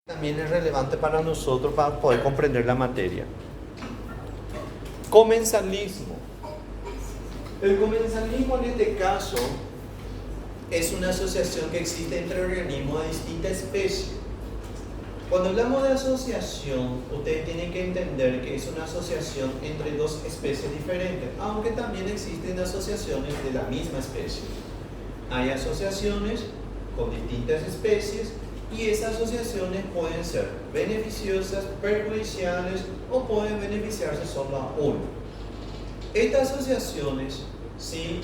También es relevante para nosotros para poder comprender la materia. Comensalismo. El comensalismo en este caso es una asociación que existe entre organismos de distinta especie. Cuando hablamos de asociación, ustedes tienen que entender que es una asociación entre dos especies diferentes, aunque también existen asociaciones de la misma especie. Hay asociaciones con distintas especies y esas asociaciones pueden ser beneficiosas, perjudiciales o pueden beneficiarse solo a uno. Estas asociaciones, sí,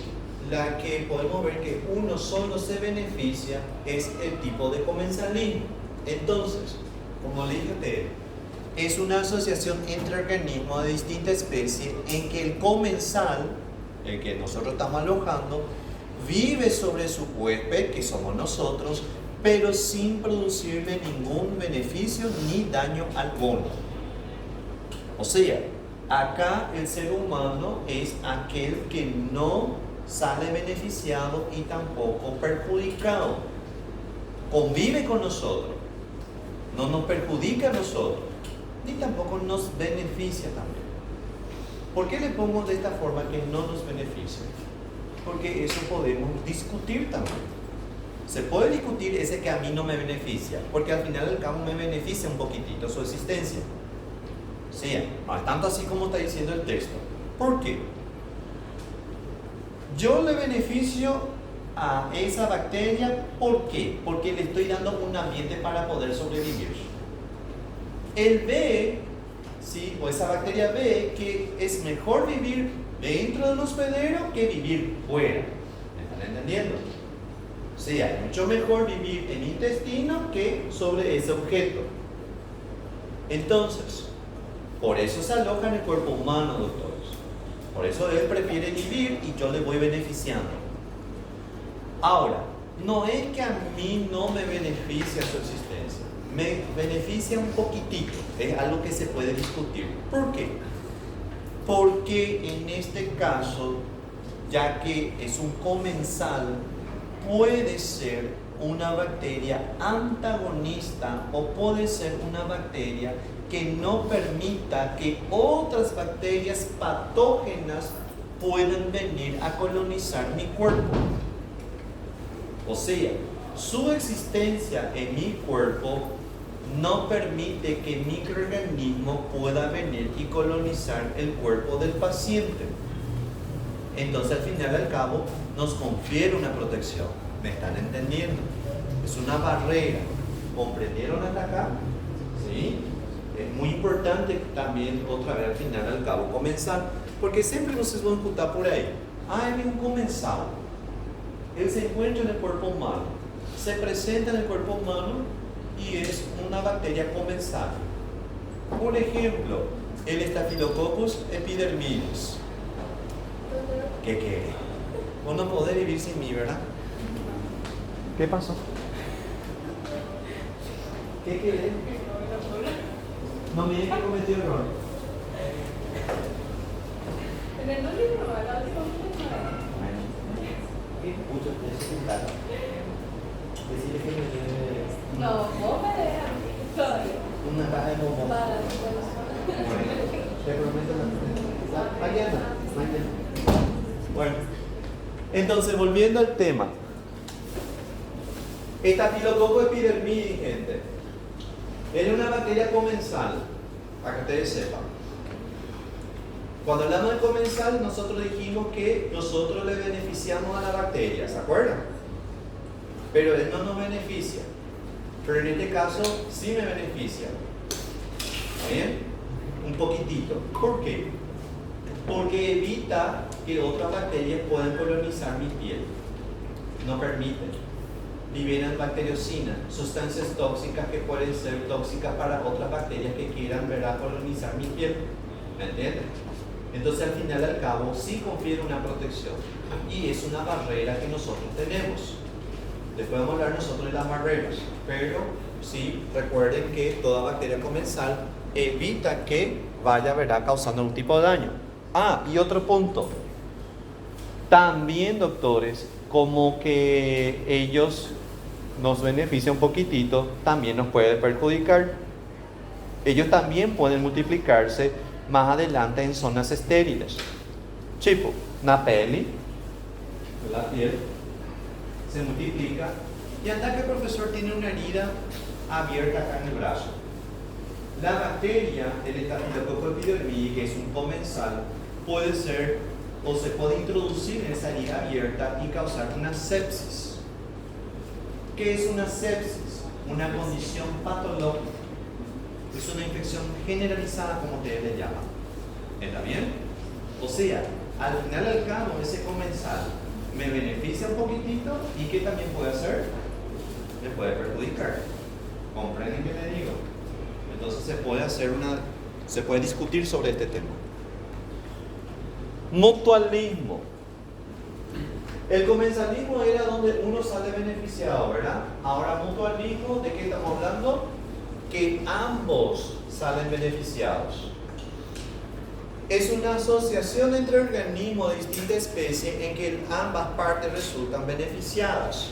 la que podemos ver que uno solo se beneficia es el tipo de comensalismo. Entonces, como le dije a ustedes, es una asociación entre organismos de distinta especie en que el comensal, el que nosotros estamos alojando, vive sobre su huésped, que somos nosotros, pero sin producirle ningún beneficio ni daño alguno. O sea, acá el ser humano es aquel que no sale beneficiado y tampoco perjudicado. Convive con nosotros, no nos perjudica a nosotros, ni tampoco nos beneficia también. ¿Por qué le pongo de esta forma que no nos beneficia? Porque eso podemos discutir también. Se puede discutir ese que a mí no me beneficia, porque al final del cabo me beneficia un poquitito su existencia. Sí, no es tanto así como está diciendo el texto. ¿Por qué? Yo le beneficio a esa bacteria, ¿por qué? Porque le estoy dando un ambiente para poder sobrevivir. Él ve, ¿sí? O esa bacteria ve que es mejor vivir dentro del hospedero que vivir fuera. ¿Me están entendiendo? O sea, es mucho mejor vivir en intestino que sobre ese objeto. Entonces, por eso se aloja en el cuerpo humano, doctores. Por eso él prefiere vivir y yo le voy beneficiando. Ahora, no es que a mí no me beneficia su existencia. Me beneficia un poquitito. Es algo que se puede discutir. ¿Por qué? Porque en este caso, ya que es un comensal, puede ser una bacteria antagonista o puede ser una bacteria que no permita que otras bacterias patógenas puedan venir a colonizar mi cuerpo. O sea, su existencia en mi cuerpo no permite que el microorganismo pueda venir y colonizar el cuerpo del paciente. Entonces, al final y al cabo, nos confiere una protección. ¿Me están entendiendo? Es una barrera. ¿Comprendieron hasta acá? ¿Sí? Es muy importante también, otra vez, al final y al cabo, comenzar. Porque siempre nos van a escuchar por ahí. Hay un comensal. Él se encuentra en el cuerpo humano. Se presenta en el cuerpo humano y es una bacteria comensal. Por ejemplo, el Staphylococcus epidermidis. ¿Qué quiere? Vos no podés vivir sin mí, ¿verdad? ¿Qué pasó? ¿Qué quiere? No me digas que cometió error. En el libro, la última Bueno, ¿qué puto te sentaron? Decirle que me lleve no, vos me dejas. una caja de bombón. Bueno, te prometo mañana. Bueno, entonces volviendo al tema. Staphylococcus epidermidis, gente, es una bacteria comensal, para que ustedes sepan. Cuando hablamos de comensal, nosotros dijimos que nosotros le beneficiamos a la bacteria, ¿se acuerdan? Pero él no nos beneficia. Pero en este caso sí me beneficia. ¿Bien? Un poquitito. ¿Por qué? Porque evita que otras bacterias puedan colonizar mi piel. No permiten. Liberan bacteriocinas, sustancias tóxicas que pueden ser tóxicas para otras bacterias que quieran colonizar mi piel. ¿Me entienden? Entonces, al final y al cabo, sí confiere una protección. Y es una barrera que nosotros tenemos. Después vamos a hablar nosotros de las barreras. Pero sí, recuerden que toda bacteria comensal evita que vaya causando algún tipo de daño. Ah, y otro punto. También, doctores, como que ellos nos beneficia un poquitito, también nos puede perjudicar. Ellos también pueden multiplicarse más adelante en zonas estériles. Tipo, una peli, la piel, se multiplica y hasta que el profesor tiene una herida abierta acá en el brazo. La bacteria del estafilococo epidermidis, que es un comensal, puede ser o se puede introducir en esa herida abierta y causar una sepsis. ¿Qué es una sepsis? Una condición patológica. Es una infección generalizada, como ustedes le llaman. ¿Está bien? O sea, al final al cabo, ese comensal me beneficia un poquitito y ¿qué también puede hacer? Me puede perjudicar. ¿Comprenden qué le digo? Entonces se puede discutir sobre este tema. Mutualismo. El comensalismo era donde uno sale beneficiado, ¿verdad? Ahora mutualismo, ¿de qué estamos hablando? Que ambos salen beneficiados. Es una asociación entre organismos de distinta especie en que ambas partes resultan beneficiadas.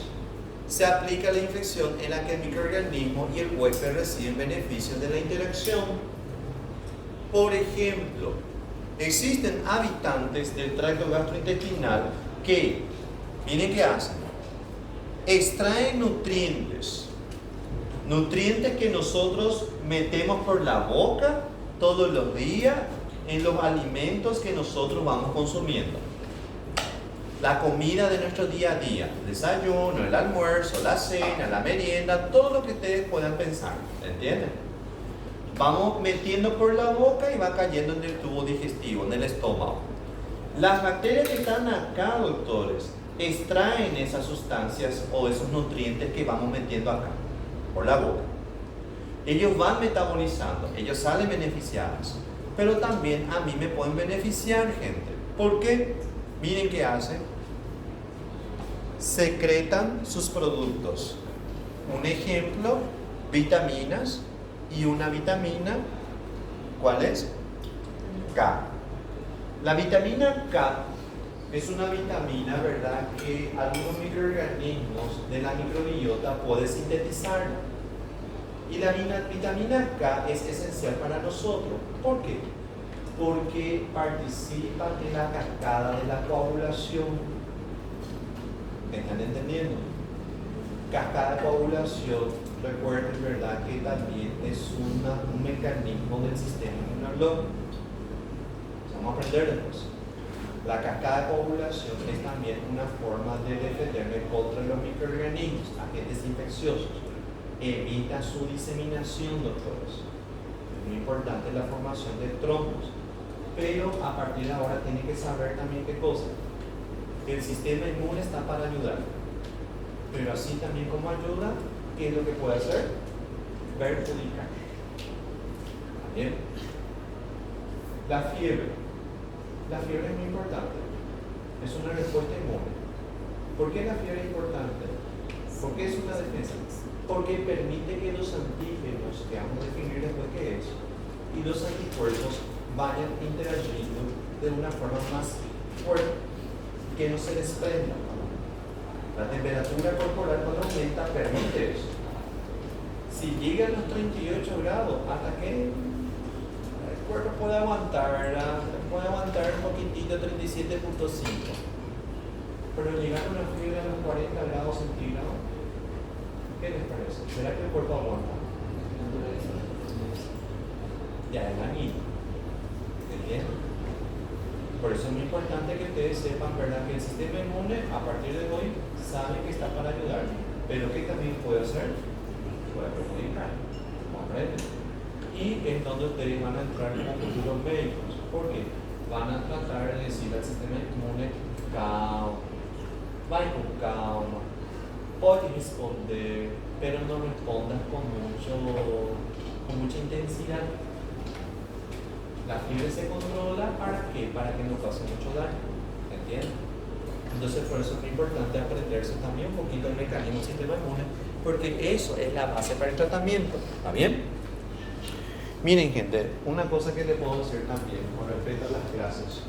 Se aplica la infección en la que el microorganismo y el huésped reciben beneficios de la interacción. Por ejemplo, existen habitantes del tracto gastrointestinal que, miren qué hacen, extraen nutrientes que nosotros metemos por la boca todos los días en los alimentos que nosotros vamos consumiendo. La comida de nuestro día a día, el desayuno, el almuerzo, la cena, la merienda, todo lo que ustedes puedan pensar, ¿entienden? Vamos metiendo por la boca y va cayendo en el tubo digestivo, en el estómago. Las bacterias que están acá, doctores, extraen esas sustancias o esos nutrientes que vamos metiendo acá, por la boca. Ellos van metabolizando, ellos salen beneficiados, pero también a mí me pueden beneficiar, gente. ¿Por qué? Miren qué hacen. Secretan sus productos. Un ejemplo, vitaminas y una vitamina, ¿cuál es? K. La vitamina K es una vitamina, ¿verdad?, que algunos microorganismos de la microbiota pueden sintetizar. Y la vitamina K es esencial para nosotros. ¿Por qué? Porque participa en la cascada de la coagulación. ¿Me están entendiendo? Cascada de coagulación, recuerden, ¿verdad?, que también es un mecanismo del sistema inmunológico. Vamos a aprender después. La cascada de coagulación es también una forma de defenderme contra los microorganismos, agentes infecciosos. Evita su diseminación, doctores. Es muy importante la formación de trombos. Pero a partir de ahora tienen que saber también qué cosa. El sistema inmune está para ayudar. Pero así también como ayuda, ¿qué es lo que puede hacer? Perjudicar. ¿Bien? La fiebre. La fiebre es muy importante. Es una respuesta inmune. ¿Por qué la fiebre es importante? Porque es una defensa. Porque permite que los antígenos, que vamos a definir después qué es, y los anticuerpos vayan interagiendo de una forma más fuerte, que no se desprenda. La temperatura corporal cuando aumenta permite eso. Si llega a los 38 grados, ¿hasta qué? El cuerpo puede aguantar, ¿verdad? Puede aguantar un poquitito, 37.5. Pero llegar a una fiebre a los 40 grados centígrados, ¿qué les parece? ¿Será que el cuerpo aguanta? Ya es dañino. ¿Entienden? Por eso es muy importante que ustedes sepan, ¿verdad?, que el sistema inmune a partir de hoy sabe que está para ayudar, pero que también puede hacer, puede perjudicar. ¿Comprenden? Y es donde ustedes van a entrar como futuros médicos. ¿Por qué? Van a tratar de decirle al sistema inmune, calma, vai con calma, pode responder, pero no respondas con mucha intensidad. La fiebre se controla, ¿para qué? Para que no pase mucho daño, ¿entienden? Entonces por eso es muy importante aprenderse también un poquito el mecanismo del sistema inmune, porque eso es la base para el tratamiento, ¿está bien? Miren, gente, una cosa que les puedo decir también con respecto a las clases.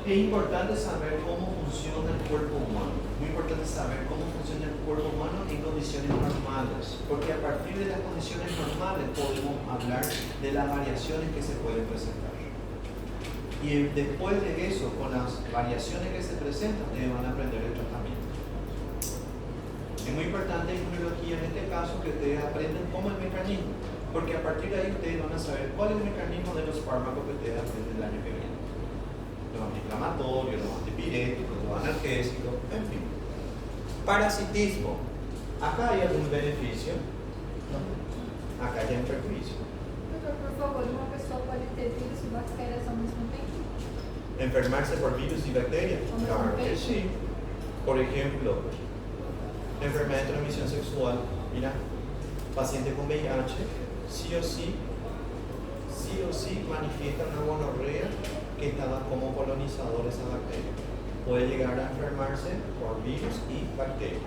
Es importante saber cómo funciona el cuerpo humano. Muy importante saber cómo funciona el cuerpo humano en condiciones normales. Porque a partir de las condiciones normales podemos hablar de las variaciones que se pueden presentar. Y después de eso, con las variaciones que se presentan, ustedes van a aprender el tratamiento. Es muy importante en inmunología, en este caso, que ustedes aprendan cómo es el mecanismo. Porque a partir de ahí ustedes van a saber cuál es el mecanismo de los fármacos que ustedes aprenden el año que viene. Los antiinflamatorios, los antipiréticos, los analgésicos, en fin. Parasitismo. ¿Acá hay algún beneficio? No. Acá hay un perjuicio. Doutor, por favor, uma pessoa pode ter vírus e bactérias ao mesmo tempo? Enfermarse por virus y bacterias. Claro que sí. Por ejemplo, enfermedad de transmisión sexual. Mira, paciente con VIH, sí o sí manifiesta una gonorrea que estaba como colonizador esa bacteria. Puede llegar a enfermarse por virus y bacterias.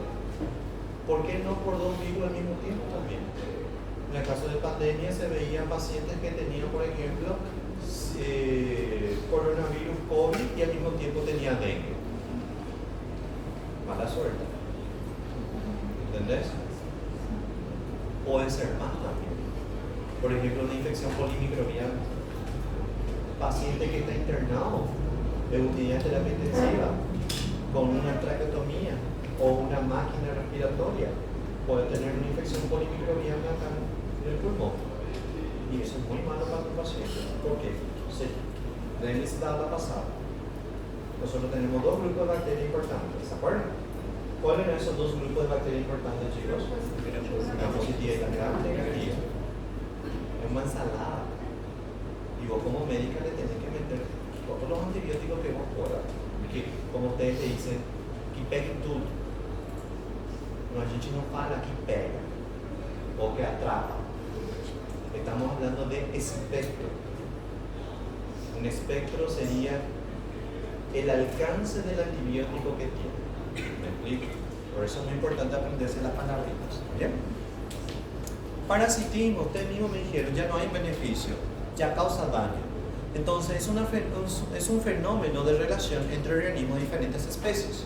¿Por qué no por dos virus al mismo tiempo también? En el caso de pandemia se veían pacientes que tenían, por ejemplo, coronavirus COVID y al mismo tiempo tenía dengue. Mala suerte. ¿Entendés? Puede ser más también. Por ejemplo, una infección polimicrobiana. Paciente que está internado de unidad de terapia intensiva con una traqueotomía o una máquina respiratoria puede tener una infección polimicrobiana acá en el pulmón. Y eso es muy malo para tu paciente. ¿Por qué? Sí. Deben visitar la pasada. Nosotros tenemos dos grupos de bacterias importantes, ¿se acuerdan? ¿Cuáles eran esos dos grupos de bacterias importantes, chicos? La positiva y la negativa. Es una ensalada. Y vos como médica le tenés que meter todos los antibióticos que vos puedas. Que, como ustedes te dicen, que pegue tudo. No, a gente não fala que pega ou que atrapa. Estamos hablando de espectro. Un espectro sería el alcance del antibiótico que tiene. ¿Me explico? Por eso es muy importante aprenderse las palabritas. ¿Bien? Parasitismo, ustedes mismos me dijeron, ya no hay beneficio, ya causa daño. Entonces es un fenómeno de relación entre organismos de diferentes especies,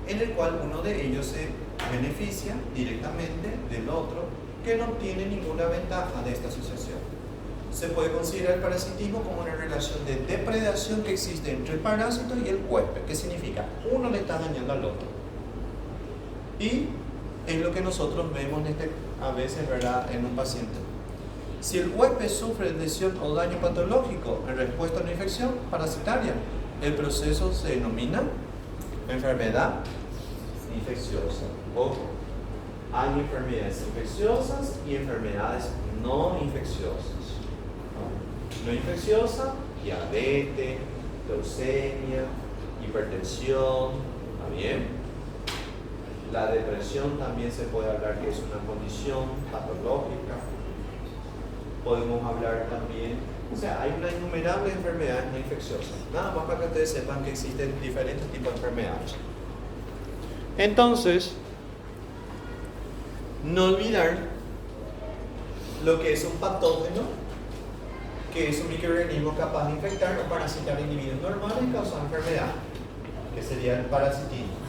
en el cual uno de ellos se beneficia directamente del otro, que no obtiene ninguna ventaja de esta asociación. Se puede considerar el parasitismo como una relación de depredación que existe entre el parásito y el huésped. ¿Qué significa? Uno le está dañando al otro. Y es lo que nosotros vemos a veces, ¿verdad?, en un paciente. Si el huésped sufre lesión o daño patológico en respuesta a una infección parasitaria, el proceso se denomina enfermedad infecciosa. Ojo, hay enfermedades infecciosas y enfermedades no infecciosas. No infecciosa, diabetes, leucemia, hipertensión, ¿está bien? La depresión también se puede hablar que es una condición patológica. Podemos hablar también, o sea, hay una innumerable enfermedades no infecciosas. Nada más para que ustedes sepan que existen diferentes tipos de enfermedades. Entonces, no olvidar lo que es un patógeno, que es un microorganismo capaz de infectar o parasitar individuos normales y causar enfermedad, que sería el parasitismo.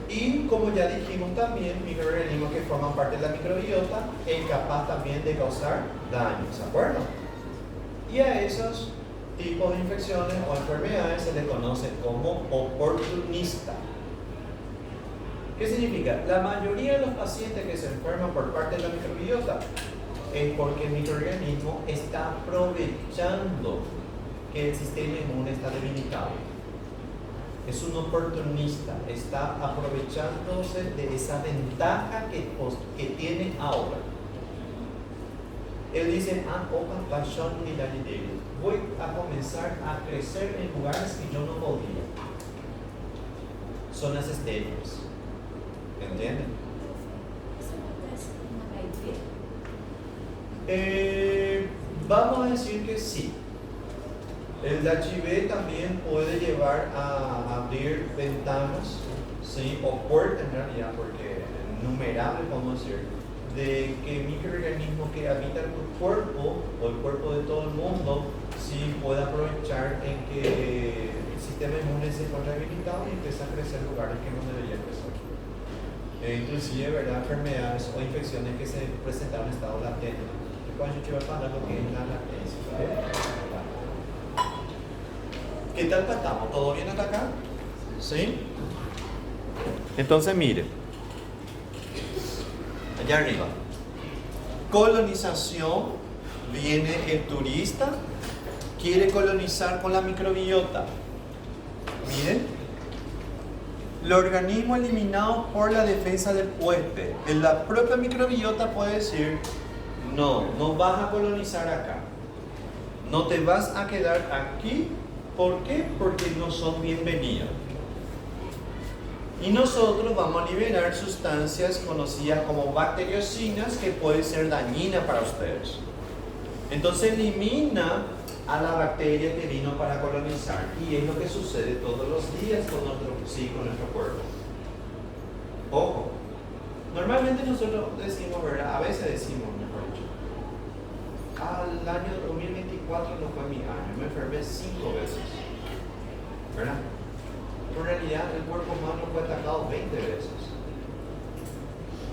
Y como ya dijimos también, microorganismos que forman parte de la microbiota e incapaz también de causar daño, ¿se acuerdan? Y a esos tipos de infecciones o enfermedades se les conoce como oportunista. ¿Qué significa? La mayoría de los pacientes que se enferman por parte de la microbiota es porque el microorganismo está aprovechando que el sistema inmune está debilitado. Es un oportunista, está aprovechándose de esa ventaja que tiene ahora. Él dice, opa, pasión y la idea. Voy a comenzar a crecer en lugares que yo no podía. Zonas estériles. ¿Entienden? Isso acontece com HIV? Vamos a decir que sí. El HIV también puede llevar a abrir ventanas, ¿sí? O puertas en realidad, porque innumerables, podemos decir, de que microorganismos que habitan tu cuerpo o el cuerpo de todo el mundo, sí, puede aprovechar en que el sistema inmune se encuentra debilitado y empieza a crecer en lugares que no debería crecer. Inclusive, ¿verdad? Enfermedades o infecciones que se presentaron en estado latente. Cuando yo voy a hablar lo que es la latencia. ¿Qué tal estamos? ¿Todo bien hasta acá? ¿Sí? Entonces, mire. Allá arriba. Colonización. Viene el turista. Quiere colonizar con la microbiota. Miren. Los organismos eliminados por la defensa del huésped. En la propia microbiota puede decir, no vas a colonizar acá. No te vas a quedar aquí. ¿Por qué? Porque no son bienvenidos. Y nosotros vamos a liberar sustancias conocidas como bacteriocinas que pueden ser dañinas para ustedes. Entonces elimina a la bacteria que vino para colonizar. Y es lo que sucede todos los días con nuestro cuerpo. Ojo, normalmente nosotros decimos, ¿verdad? A veces decimos, mejor dicho, al año 2024 no fue mi año, me enfermé 5 veces, ¿verdad? En realidad el cuerpo humano fue atacado 20 veces.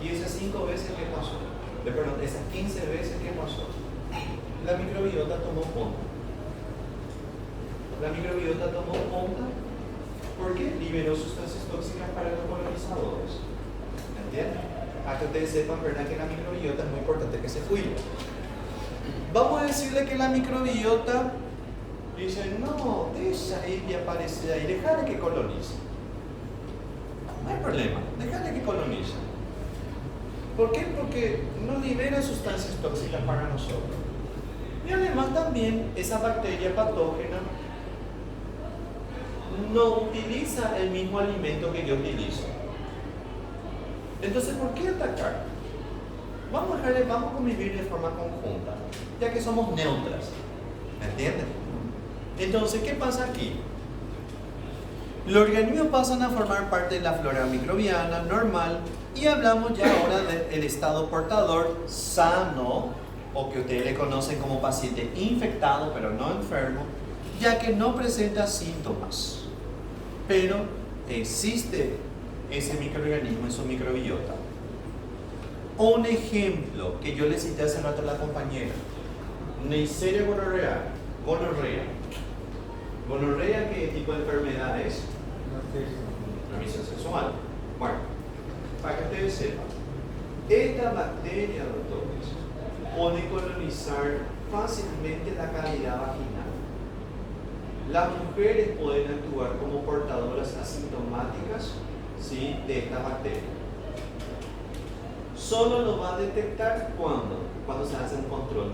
Y esas 5 veces, ¿qué pasó? Perdón, esas 15 veces, ¿qué pasó? La microbiota tomó conta. La microbiota tomó conta porque liberó sustancias tóxicas para los colonizadores. ¿Entienden? Para que ustedes sepan, ¿verdad? Que la microbiota es muy importante que se cuide. Vamos a decirle que la microbiota dice, no, deja y aparece ahí, déjale que colonice. No hay problema, déjale que colonice. ¿Por qué? Porque no libera sustancias tóxicas para nosotros. Y además también esa bacteria patógena no utiliza el mismo alimento que yo utilizo. Entonces, ¿por qué atacar? Vamos a convivir de forma conjunta, ya que somos neutras. ¿Me entienden? Entonces, ¿qué pasa aquí? Los organismos pasan a formar parte de la flora microbiana normal y hablamos ya ahora del estado portador sano, o que ustedes le conocen como paciente infectado pero no enfermo, ya que no presenta síntomas, pero existe ese microorganismo en su microbiota. Un ejemplo que yo le cité hace rato a la compañera, Neisseria gonorrea. Gonorrea, ¿qué tipo de enfermedad es? Transmisión sexual. Bueno, para que ustedes sepan, esta bacteria, doctores, puede colonizar fácilmente la cavidad vaginal. Las mujeres pueden actuar como portadoras asintomáticas, ¿sí?, de esta bacteria. Solo lo va a detectar cuando se hace un control.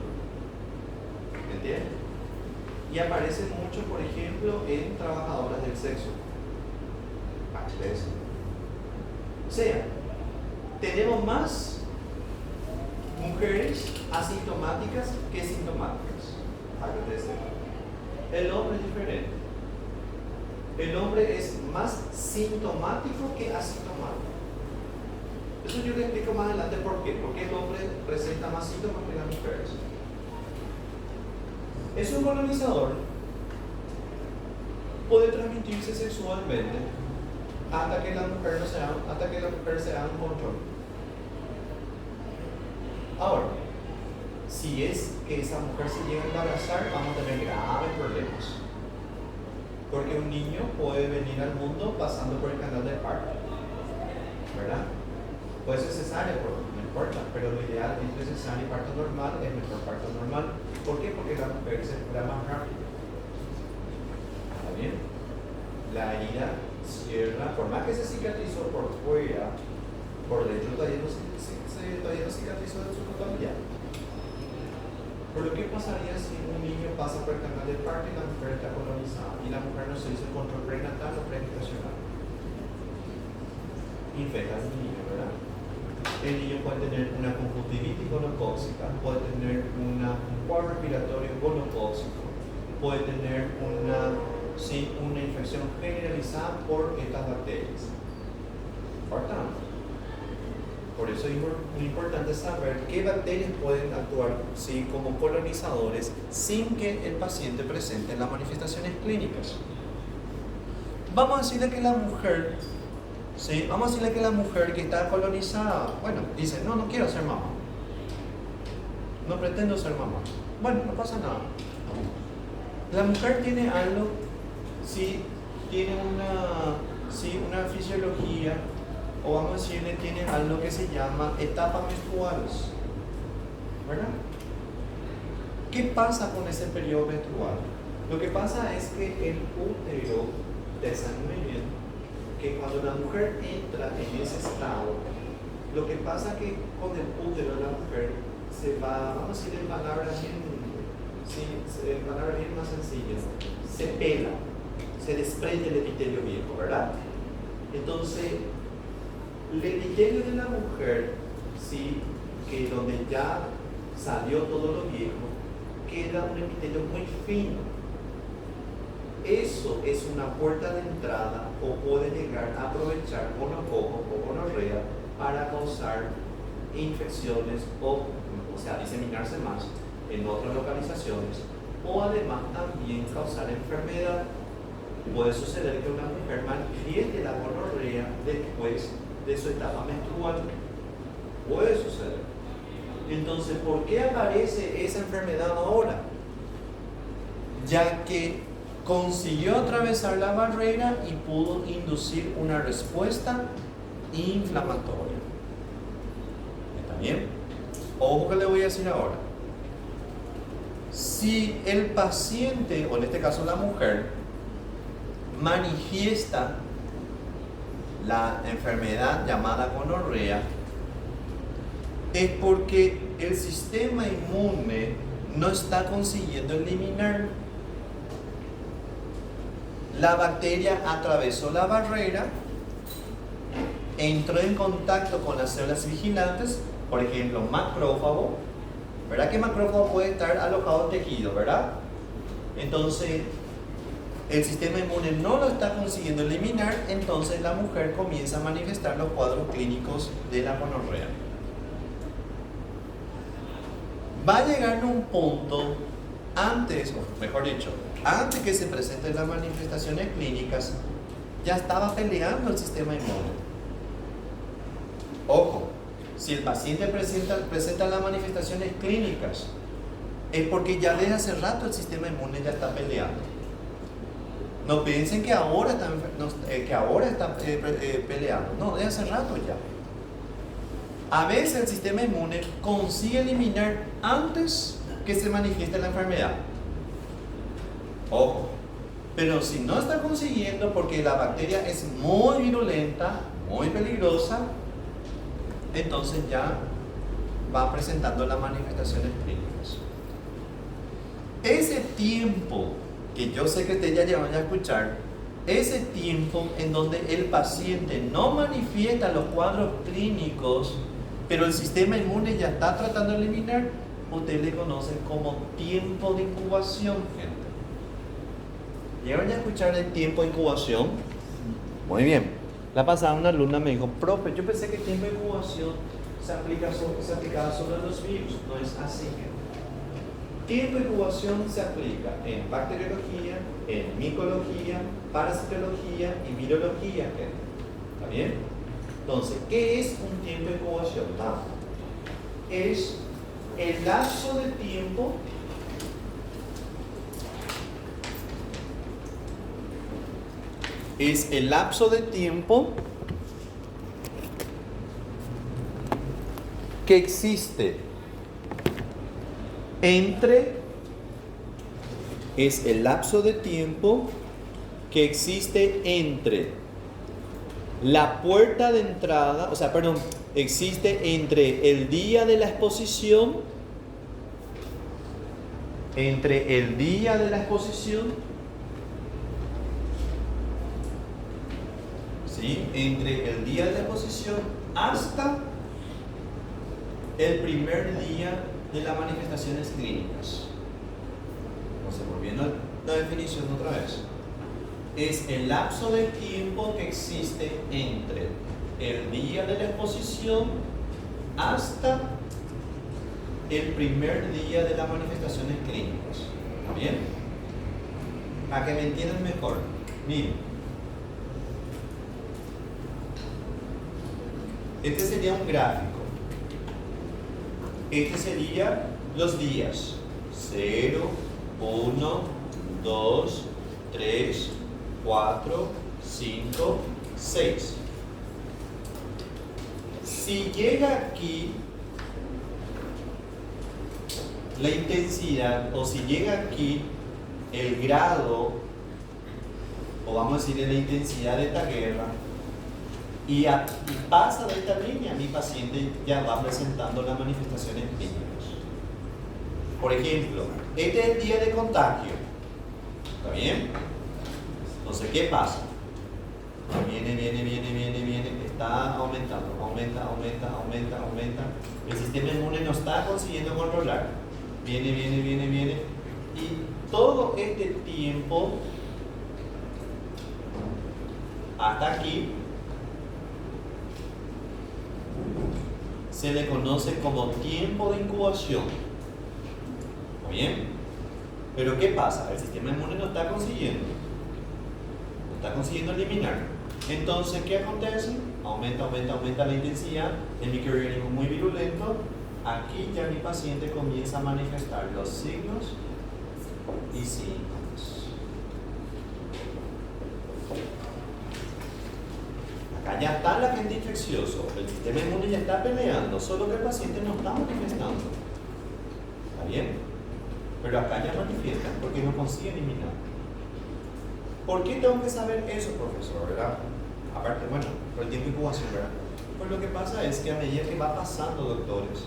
¿Entienden? Y aparece mucho, por ejemplo, en trabajadoras del sexo. O sea, tenemos más mujeres asintomáticas que sintomáticas. Para que ustedes sepan. El hombre es diferente. El hombre es más sintomático que asintomático. Eso yo le explico más adelante por qué. Porque el hombre presenta más síntomas que las mujeres. Es un colonizador. Puede transmitirse sexualmente hasta que la mujer se haga un control. Ahora, si es que esa mujer se llega a embarazar, vamos a tener graves problemas. Porque un niño puede venir al mundo pasando por el canal del parto, ¿verdad? Puede ser cesárea, no importa, pero lo ideal entre cesárea y parto normal es mejor parto normal. ¿Por qué? Porque la mujer se cura más rápido. ¿Está bien? La herida cierra, por más que se cicatrizó por fuera, por dentro todavía no cicatrizó de su totalidad. Pero ¿qué pasaría si un niño pasa por el canal del parto y la mujer está colonizada y la mujer no se hizo el control prenatal o pregestacional? Infecta al niño, ¿verdad? El niño puede tener una conjuntivitis gonocócica, puede tener un cuadro respiratorio gonocócico, puede tener una infección generalizada por estas bacterias. Importante. Por eso es muy importante saber qué bacterias pueden actuar, ¿sí?, como colonizadores sin que el paciente presente las manifestaciones clínicas. Vamos a decirle que la mujer, ¿sí?, vamos a decirle que la mujer que está colonizada, bueno, dice, no quiero ser mamá. No pretendo ser mamá. Bueno, no pasa nada. La mujer tiene algo, sí, tiene una fisiología, o vamos a decirle, tiene algo que se llama etapas menstruales, ¿verdad? ¿Qué pasa con ese periodo menstrual? Lo que pasa es que el útero, ustedes saben muy bien, que cuando la mujer entra en ese estado, lo que pasa es que con el útero de la mujer se va, vamos a decir en palabras bien más sencillas, se pela, se desprende el epitelio viejo, ¿verdad? Entonces, el epitelio de la mujer, ¿sí?, que donde ya salió todo lo viejo, queda un epitelio muy fino. Eso es una puerta de entrada o puede llegar a aprovechar gonococo o gonorrea para causar infecciones o sea, diseminarse más en otras localizaciones, o además también causar enfermedad. Puede suceder que una mujer manifieste la gonorrea después de su etapa menstrual. Puede suceder. Entonces, ¿por qué aparece esa enfermedad ahora? Ya que consiguió atravesar la barrera y pudo inducir una respuesta inflamatoria. ¿Está bien? Ojo que le voy a decir ahora. Si el paciente, o en este caso la mujer, manifiesta la enfermedad llamada gonorrea, es porque el sistema inmune no está consiguiendo eliminar. La bacteria atravesó la barrera, entró en contacto con las células vigilantes, por ejemplo, macrófago. ¿Verdad que macrófago puede estar alojado en tejido, verdad? Entonces, el sistema inmune no lo está consiguiendo eliminar, entonces la mujer comienza a manifestar los cuadros clínicos de la gonorrea. Va a llegar a un punto antes, o mejor dicho, antes que se presenten las manifestaciones clínicas, ya estaba peleando el sistema inmune. Ojo, si el paciente presenta las manifestaciones clínicas, es porque ya desde hace rato el sistema inmune ya está peleando. No piensen que ahora está peleando. No, desde hace rato ya. A veces el sistema inmune consigue eliminar antes que se manifieste la enfermedad. Ojo. Pero si no está consiguiendo, porque la bacteria es muy virulenta, muy peligrosa, entonces ya va presentando las manifestaciones clínicas. Ese tiempo, que yo sé que ustedes ya llevan a escuchar, ese tiempo en donde el paciente no manifiesta los cuadros clínicos, pero el sistema inmune ya está tratando de eliminar, ustedes le conocen como tiempo de incubación, gente. ¿Llevan a escuchar el tiempo de incubación? Muy bien. La pasada una alumna me dijo, profe, yo pensé que el tiempo de incubación se aplicaba solo en los virus. No es así. Tiempo de incubación se aplica en bacteriología, en micología, parasitología y virología. ¿Está bien? Entonces, ¿qué es un tiempo de incubación? Es el lapso de tiempo que existe entre la puerta de entrada, existe entre el día de la exposición, ¿sí? Entre el día de la exposición hasta el primer día de las manifestaciones clínicas. Entonces, volviendo a la definición otra vez, es el lapso de tiempo que existe entre el día de la exposición hasta el primer día de las manifestaciones clínicas. ¿Está bien? Para que me entiendan mejor. Miren. Este sería un gráfico. Este sería los días. 0, 1, 2, 3, 4, 5, 6. Si llega aquí la intensidad, o si llega aquí el grado, o vamos a decir la intensidad de esta guerra, y pasa de esta línea, mi paciente ya va presentando las manifestaciones clínicas. Por ejemplo, este es el día de contagio. ¿Está bien? Entonces, ¿qué pasa? Viene, está aumentando, aumenta. El sistema inmune no está consiguiendo controlar. Viene. Y todo este tiempo, hasta aquí, se le conoce como tiempo de incubación. ¿Está bien? Pero ¿qué pasa? El sistema inmune no está consiguiendo eliminar. Entonces, ¿qué acontece? Aumenta la intensidad, el microorganismo muy virulento. Aquí ya mi paciente comienza a manifestar los signos y síntomas. Acá ya está el agente infeccioso, el sistema inmune ya está peleando, solo que el paciente no está manifestando. ¿Está bien? Pero acá ya manifiestan porque no consigue eliminar. ¿Por qué tengo que saber eso, profesor? ¿Verdad? Aparte, bueno, por el tiempo de incubación, ¿verdad? Pues lo que pasa es que a medida que va pasando, doctores,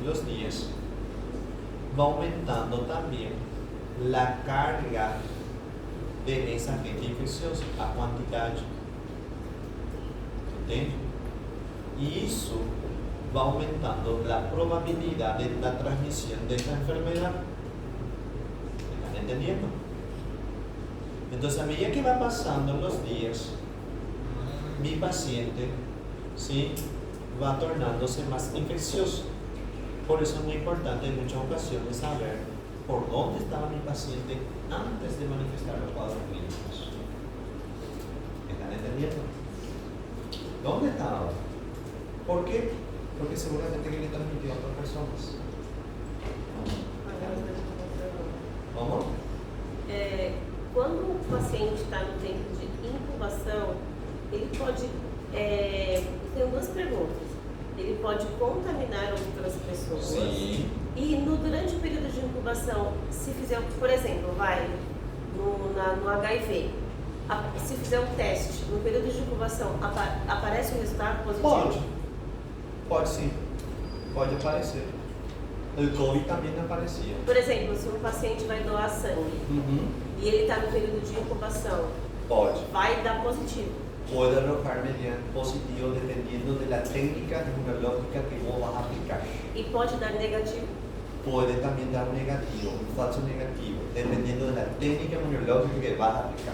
los días, va aumentando también la carga de ese agente infeccioso, a quantidade. ¿Entende? Y eso va aumentando la probabilidad de la transmisión de esta enfermedad. ¿Me están entendiendo? Entonces, a medida que va pasando los días, mi paciente, ¿sí?, va tornándose más infeccioso. Por eso es muy importante en muchas ocasiones saber por dónde estaba mi paciente antes de manifestar los cuadros clínicos. ¿Me están entendiendo? ¿Dónde estaba? ¿Por qué? Porque seguramente que le transmitió a otras personas. ¿Cómo? Quando o paciente está no tempo de incubação, ele pode. Tenho duas perguntas. Ele pode contaminar outras pessoas. Sim. E durante o período de incubação, se fizer, por exemplo, no HIV, se fizer um teste, no período de incubação, aparece um resultado positivo? Pode sim. Pode aparecer. O COVID também aparecia. Por exemplo, se um paciente vai doar sangue e ele está no período de incubação, pode. Vai dar positivo. Puede arrojar mediante positivo dependiendo de la técnica inmunológica que vos vas a aplicar. E pode dar negativo? Puede también dar un negativo, un falso negativo, dependiendo de la técnica inmunológica que vas a aplicar.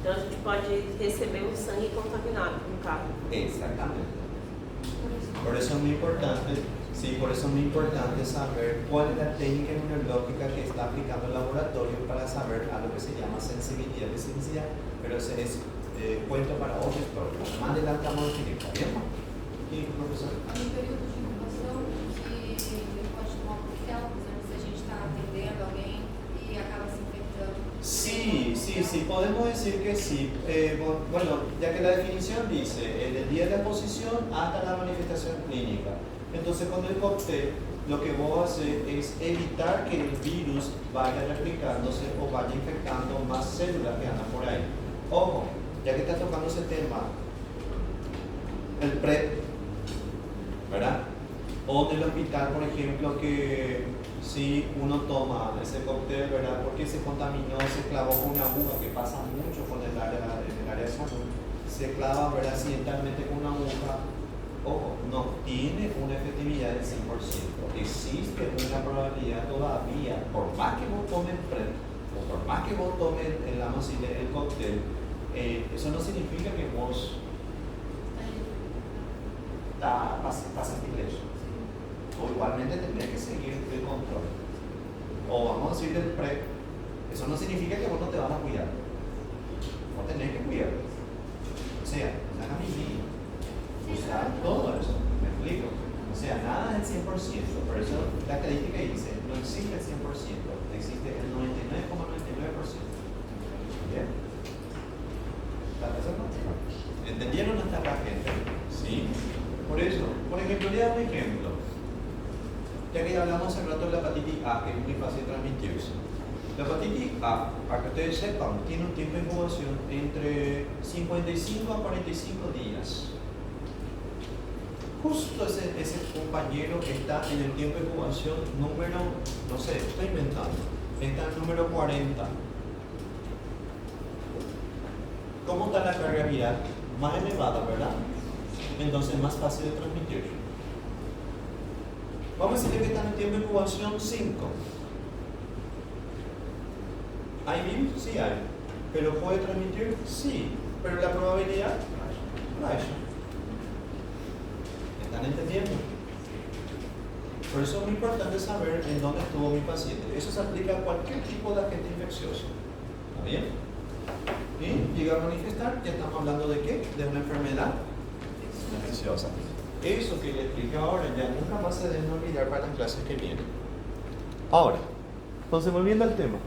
Então a gente pode receber um sangue contaminado, no caso. Exactamente. Por eso es muy importante, por eso es muy importante saber cuál es la técnica inmunológica que está aplicando el laboratorio para saber algo que se llama sensibilidad y sensibilidad, pero ese es cuento para otro historia. Más adelante vamos a definir, ¿está bien? E, professor? No período de incubação, que ele pode tomar um coquetel, por exemplo, se a gente está atendendo alguém e acaba se infectando. Sí, podemos decir que sí. Bueno, ya que la definición dice, el día de la exposición hasta la manifestación clínica. Entonces, con el cóctel, lo que vos haces es evitar que el virus vaya replicándose o vaya infectando más células que andan por ahí. Ojo, ya que está tocando ese tema, el PrEP, ¿verdad? O del hospital, por ejemplo, que si uno toma ese cóctel, ¿verdad? Porque se contaminó, se clavó con una aguja, que pasa mucho con el área de salud, se clava, ¿verdad?, accidentalmente con una aguja. Ojo, no tiene una efectividad del 100%. Existe una probabilidad todavía, por más que vos tomes PrEP, o por más que vos tomes el cóctel, eso no significa que vos pasaste ileso. O igualmente tendrías que seguir el control. O vamos a decir del PREP, eso no significa que vos no te vas a cuidar. Vos tenés que cuidar. O sea, a mi niño. O sea, todo eso. ¿Me explico? O sea, nada es el 100%. Por eso la estadística dice, no existe el 100%, existe el 99,99%. ¿Bien? ¿Entendieron hasta la gente? ¿Sí? Por eso, por ejemplo, le doy un ejemplo. Ya que hablamos hace rato de la hepatitis A, que es muy fácil de transmitirse. La hepatitis A, para que ustedes sepan, tiene un tiempo de incubación entre 55 a 45 días. Justo ese compañero está en el tiempo de incubación número, no sé, estoy inventando, está en el número 40. ¿Cómo está la carga viral? Más elevada, ¿verdad? Entonces más fácil de transmitir. Vamos a decir que está en el tiempo de incubación 5. ¿Hay virus? Sí hay. ¿Pero puede transmitir? Sí. ¿Pero la probabilidad? Baja. ¿Están entendiendo? Por eso es muy importante saber en dónde estuvo mi paciente. Eso se aplica a cualquier tipo de agente infeccioso. ¿Está bien? Y llega a manifestar, ya estamos hablando de qué? De una enfermedad infecciosa. Eso que le expliqué ahora ya nunca más se deben olvidar para las clases que vienen. Ahora, entonces volviendo al tema.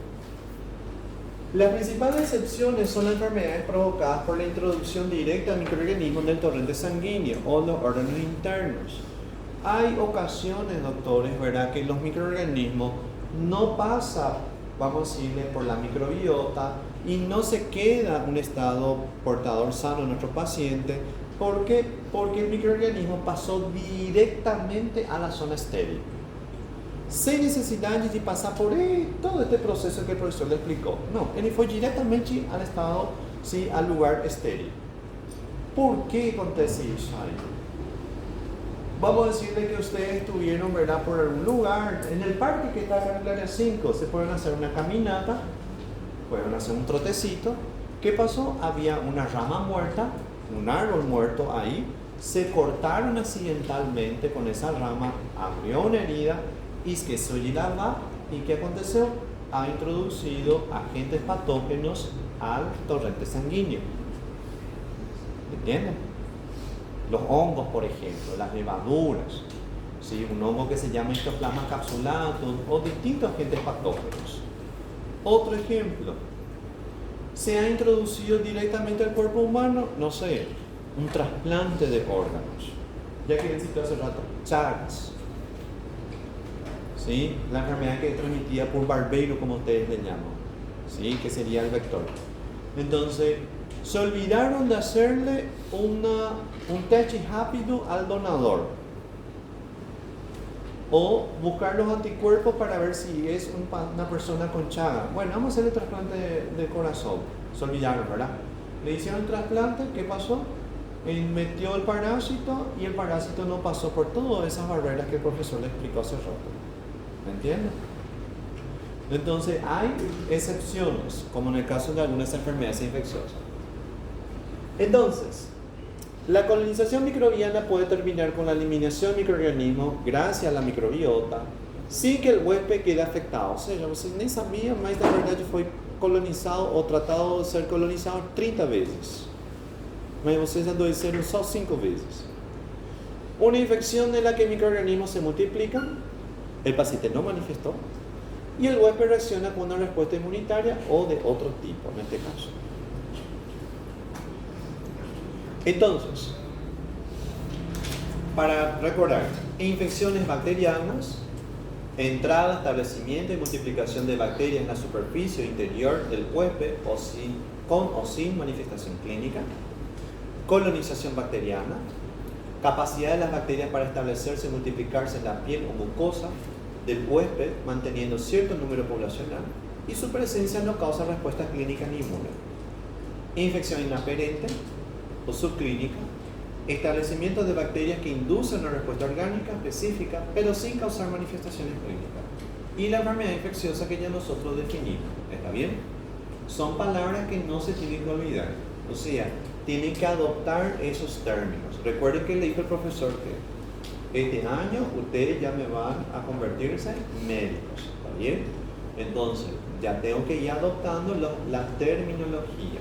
Las principales excepciones son las enfermedades provocadas por la introducción directa de microorganismos en el torrente sanguíneo o los órganos internos. Hay ocasiones, doctores, ¿verdad?, que los microorganismos no pasan, vamos a decirle, por la microbiota y no se queda un estado portador sano en nuestro paciente. ¿Por qué? Porque el microorganismo pasó directamente a la zona estéril. Sem necessidade de passar por todo este proceso que el profesor le explicó. No, él fue directamente al estado, sí, al lugar estéril. ¿Por qué acontece eso ahí? Vamos a decirle que ustedes estuvieron, ¿verdad?, por algún lugar, en el parque que está en el área 5, se pueden hacer una caminata, pueden hacer un trotecito. ¿Qué pasó? Había una rama muerta, un árbol muerto ahí, se cortaron accidentalmente con esa rama, abrió una herida y que solidaba. ¿Y qué aconteció? Ha introducido agentes patógenos al torrente sanguíneo. ¿Entienden? Los hongos, por ejemplo, las levaduras, ¿sí?, un hongo que se llama Histoplasma capsulatum o distintos agentes patógenos. Otro ejemplo, se ha introducido directamente al cuerpo humano, no sé, un trasplante de órganos. Ya que citó hace rato, Chagas, ¿sí?, la enfermedad que es transmitida por barbeiro, como ustedes le llaman, ¿sí?, que sería el vector. Entonces, se olvidaron de hacerle un test rápido al donador o buscar los anticuerpos para ver si es una persona con Chagas. Bueno, vamos a hacerle trasplante de corazón. Se olvidaron, ¿verdad? Le hicieron el trasplante, ¿qué pasó? Metió el parásito y el parásito no pasó por todas esas barreras que el profesor le explicó hace rato. ¿Me entienden? Entonces hay excepciones, como en el caso de algunas enfermedades infecciosas. Entonces, la colonización microbiana puede terminar con la eliminación de microorganismos gracias a la microbiota, sin que el huésped quede afectado. O sea, você nem sabia, mas na verdade foi colonizado ou tratado de ser colonizado 30 veces. Mas vocês adoeceram só 5 veces. Una infección en la que microorganismos se multiplican, el paciente no manifestó, y el huésped reacciona con una respuesta inmunitaria o de otro tipo, en este caso. Entonces, para recordar, infecciones bacterianas, entrada, establecimiento y multiplicación de bacterias en la superficie interior del huésped con o sin manifestación clínica, colonización bacteriana, capacidad de las bacterias para establecerse y multiplicarse en la piel o mucosa del huésped manteniendo cierto número poblacional, y su presencia no causa respuestas clínicas ni inmunes. Infección inaferente o subclínica, establecimiento de bacterias que inducen una respuesta orgánica específica pero sin causar manifestaciones clínicas, y la enfermedad infecciosa que ya nosotros definimos. ¿Está bien? Son palabras que no se tienen que olvidar. O sea, tienen que adoptar esos términos. Recuerden que le dijo el profesor que este año ustedes ya me van a convertirse en médicos, ¿está bien? Entonces, ya tengo que ir adoptando la terminología,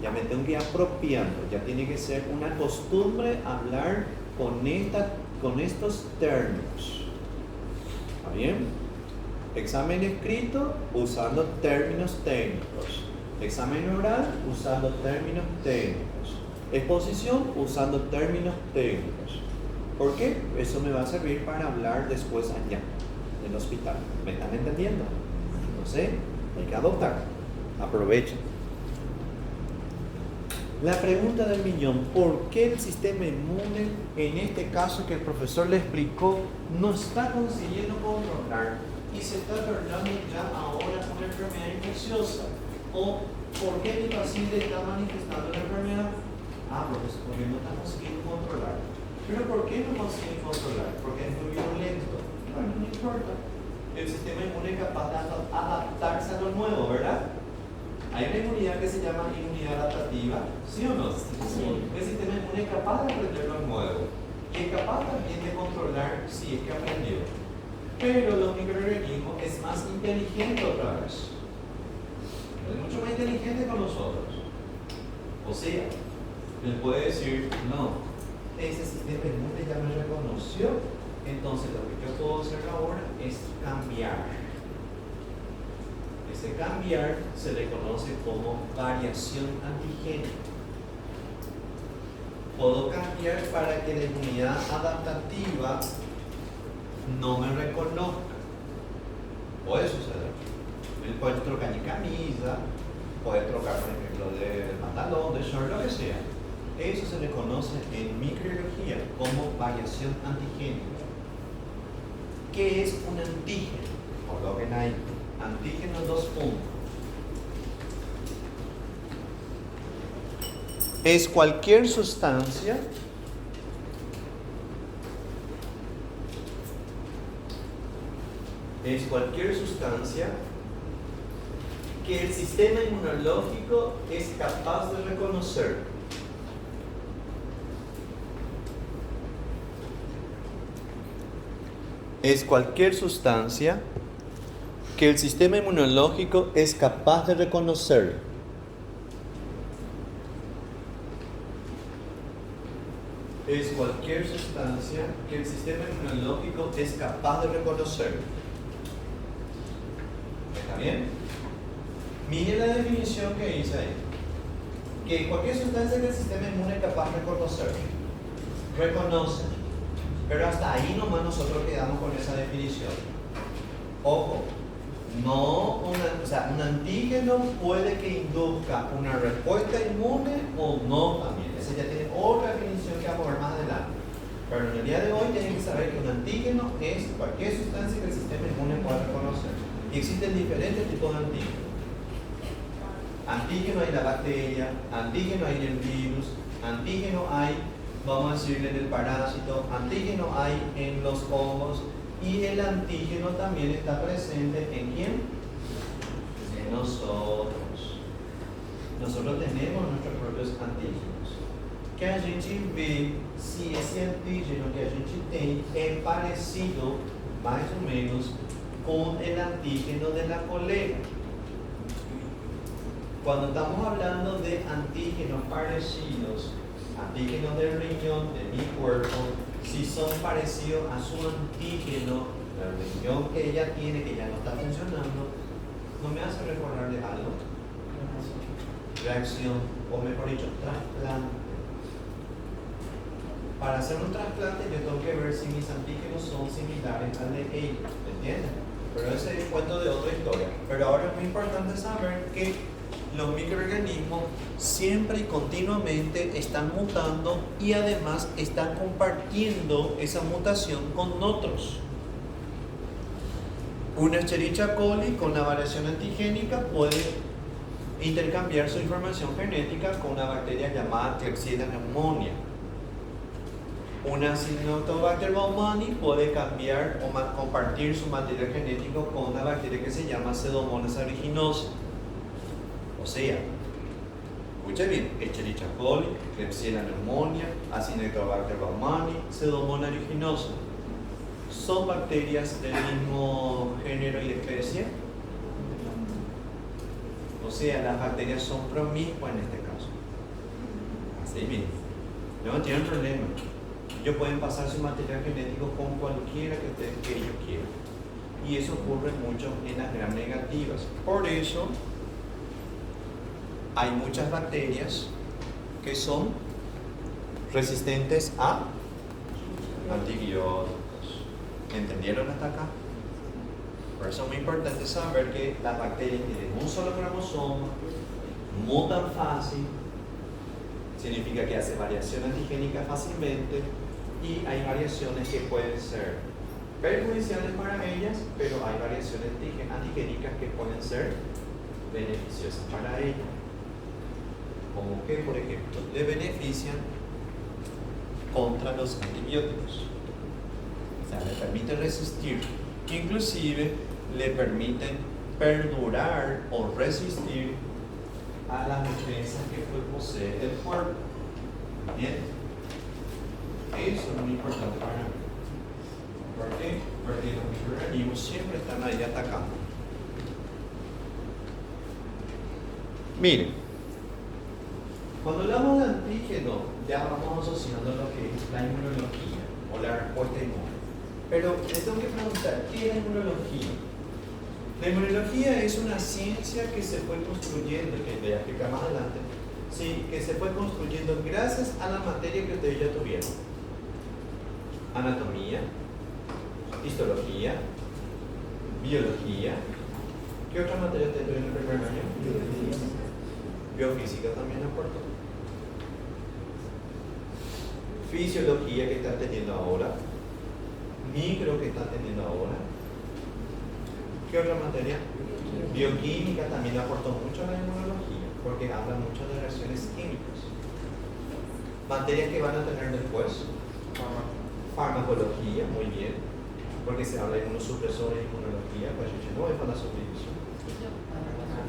ya me tengo que ir apropiando, ya tiene que ser una costumbre hablar con estos términos, ¿está bien? Examen escrito usando términos técnicos, examen oral usando términos técnicos, exposición usando términos técnicos. ¿Por qué? Eso me va a servir para hablar después allá, en el hospital. ¿Me están entendiendo? No sé, hay que adoptar. Aprovechen. La pregunta del millón: ¿por qué el sistema inmune, en este caso que el profesor le explicó, no está consiguiendo controlar y se está tornando ya ahora una enfermedad infecciosa? ¿O por qué mi paciente está manifestando la enfermedad? Pues porque no está consiguiendo controlar. ¿Pero por qué no consigue controlar? Porque es muy violento. Bueno, no importa. El sistema inmune es capaz de adaptarse a lo nuevo, ¿verdad? Hay una inmunidad que se llama inmunidad adaptativa, ¿sí o no? Sí. El sistema inmune es capaz de aprender lo nuevo y es capaz también de controlar si es que aprendió. Pero los microorganismos es más inteligente otra vez. Es mucho más inteligente con nosotros. O sea, él puede decir, no, ese sistema inmune ya me reconoció, entonces lo que yo puedo hacer ahora es cambiar. Ese cambiar se le conoce como variación antigénica. Puedo cambiar para que la inmunidad adaptativa no me reconozca. Puede suceder. Él puede trocar mi camisa, puede trocar, por ejemplo, de pantalón, de short, lo que sea. Eso se le conoce en microbiología como variación antigénica. ¿Qué es un antígeno? Coloquen ahí. Antígeno 2 puntos. Es cualquier sustancia que el sistema inmunológico es capaz de reconocer. Es cualquier sustancia que el sistema inmunológico es capaz de reconocer. Es cualquier sustancia que el sistema inmunológico es capaz de reconocer. ¿Está bien? Miren la definición que hice ahí. Que cualquier sustancia que el sistema inmune es capaz de reconocer. Reconoce. Pero hasta ahí nomás nosotros quedamos con esa definición. Ojo, un antígeno puede que induzca una respuesta inmune o no también. Esa ya tiene otra definición que vamos a ver más adelante. Pero en el día de hoy tienen que saber que un antígeno es cualquier sustancia que el sistema inmune pueda reconocer. Y existen diferentes tipos de antígenos. Antígeno hay en la bacteria, antígeno hay en el virus, antígeno hay, vamos a decirle, en el parásito, antígeno hay en los hongos, y el antígeno también está presente ¿en quién? En nosotros. Nosotros tenemos nuestros propios antígenos. Que a gente vê se esse antígeno que a gente tem é parecido, mais ou menos, con el antígeno de la colega. Cuando estamos hablando de antígenos parecidos, antígenos del riñón, de mi cuerpo, si son parecidos a su antígeno, el riñón que ella tiene, que ya no está funcionando, ¿no me hace recordarle algo? Reacción, o mejor dicho, trasplante. Para hacer un trasplante yo tengo que ver si mis antígenos son similares al de ella, ¿entienden? Pero ese es el cuento de otra historia. Pero ahora es muy importante saber que los microorganismos siempre y continuamente están mutando y además están compartiendo esa mutación con otros. Una Escherichia coli con la variación antigénica puede intercambiar su información genética con una bacteria llamada Klebsiella pneumoniae. Una Acinetobacter baumannii puede cambiar o compartir su material genético con una bacteria que se llama Pseudomonas aeruginosa. O sea, Escuche bien, Escherichia coli, Klebsiella pneumonias, Acinetobacter baumannii, Pseudomonas aeruginosa. ¿Son bacterias del mismo género y especie? O sea, las bacterias son promiscuas en este caso. Así mismo. No tienen problema. Ellos pueden pasar su material genético con cualquiera que ellos quieran. Y eso ocurre mucho en las gram negativas. Por eso hay muchas bacterias que son resistentes a antibióticos. ¿Entendieron hasta acá? Por eso es muy importante saber que las bacterias tienen un solo cromosoma, mutan fácil, significa que hace variación antigénica fácilmente y hay variaciones que pueden ser perjudiciales para ellas, pero hay variaciones antigénicas que pueden ser beneficiosas para ellas. Como que, por ejemplo, le benefician contra los antibióticos. O sea, le permiten resistir, inclusive le permiten perdurar o resistir a las defensas que posee el cuerpo. Bien, eso es muy importante para mí. ¿Por qué? Porque los microorganismos siempre están ahí atacando. Miren, cuando hablamos de antígeno, ya vamos asociando lo que es la inmunología o la respuesta inmune. Pero les tengo que preguntar, ¿qué es la inmunología? La inmunología es una ciencia que se fue construyendo, que voy a explicar más adelante, ¿sí? Que se fue construyendo gracias a la materia que ustedes ya tuvieron. Anatomía, histología, biología. ¿Qué otra materia ustedes tuvieron en el primer año? Biofísica también aportó. Fisiología que están teniendo ahora. Micro que están teniendo ahora. ¿Qué otra materia? Bioquímica también aportó mucho a la inmunología, porque habla mucho de reacciones químicas. Materias que van a tener después. Farmacología, muy bien, porque se habla de inmunosupresores y inmunología, pues yo no voy para la subdivisión.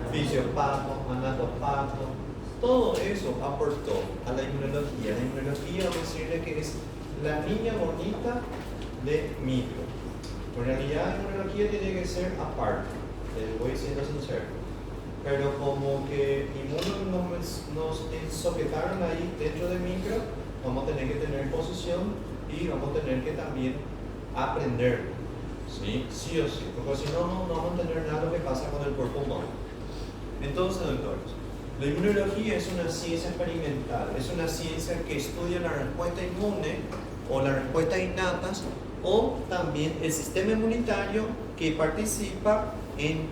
Fisiopato, anatopato, todo eso aportó a la inmunología. La inmunología, vamos a decirle que es la niña bonita de micro. En realidad, la inmunología tiene que ser aparte, les voy siendo sincero. Pero como que inmunos nos ensojetaron ahí dentro de micro, vamos a tener que tener posición y vamos a tener que también aprender, ¿sí? Sí o sí, porque si no, no vamos a entender nada de lo que pasa con el cuerpo humano. Entonces, doctores, la inmunología es una ciencia experimental, es una ciencia que estudia la respuesta inmune o las respuestas innatas o también el sistema inmunitario que participa en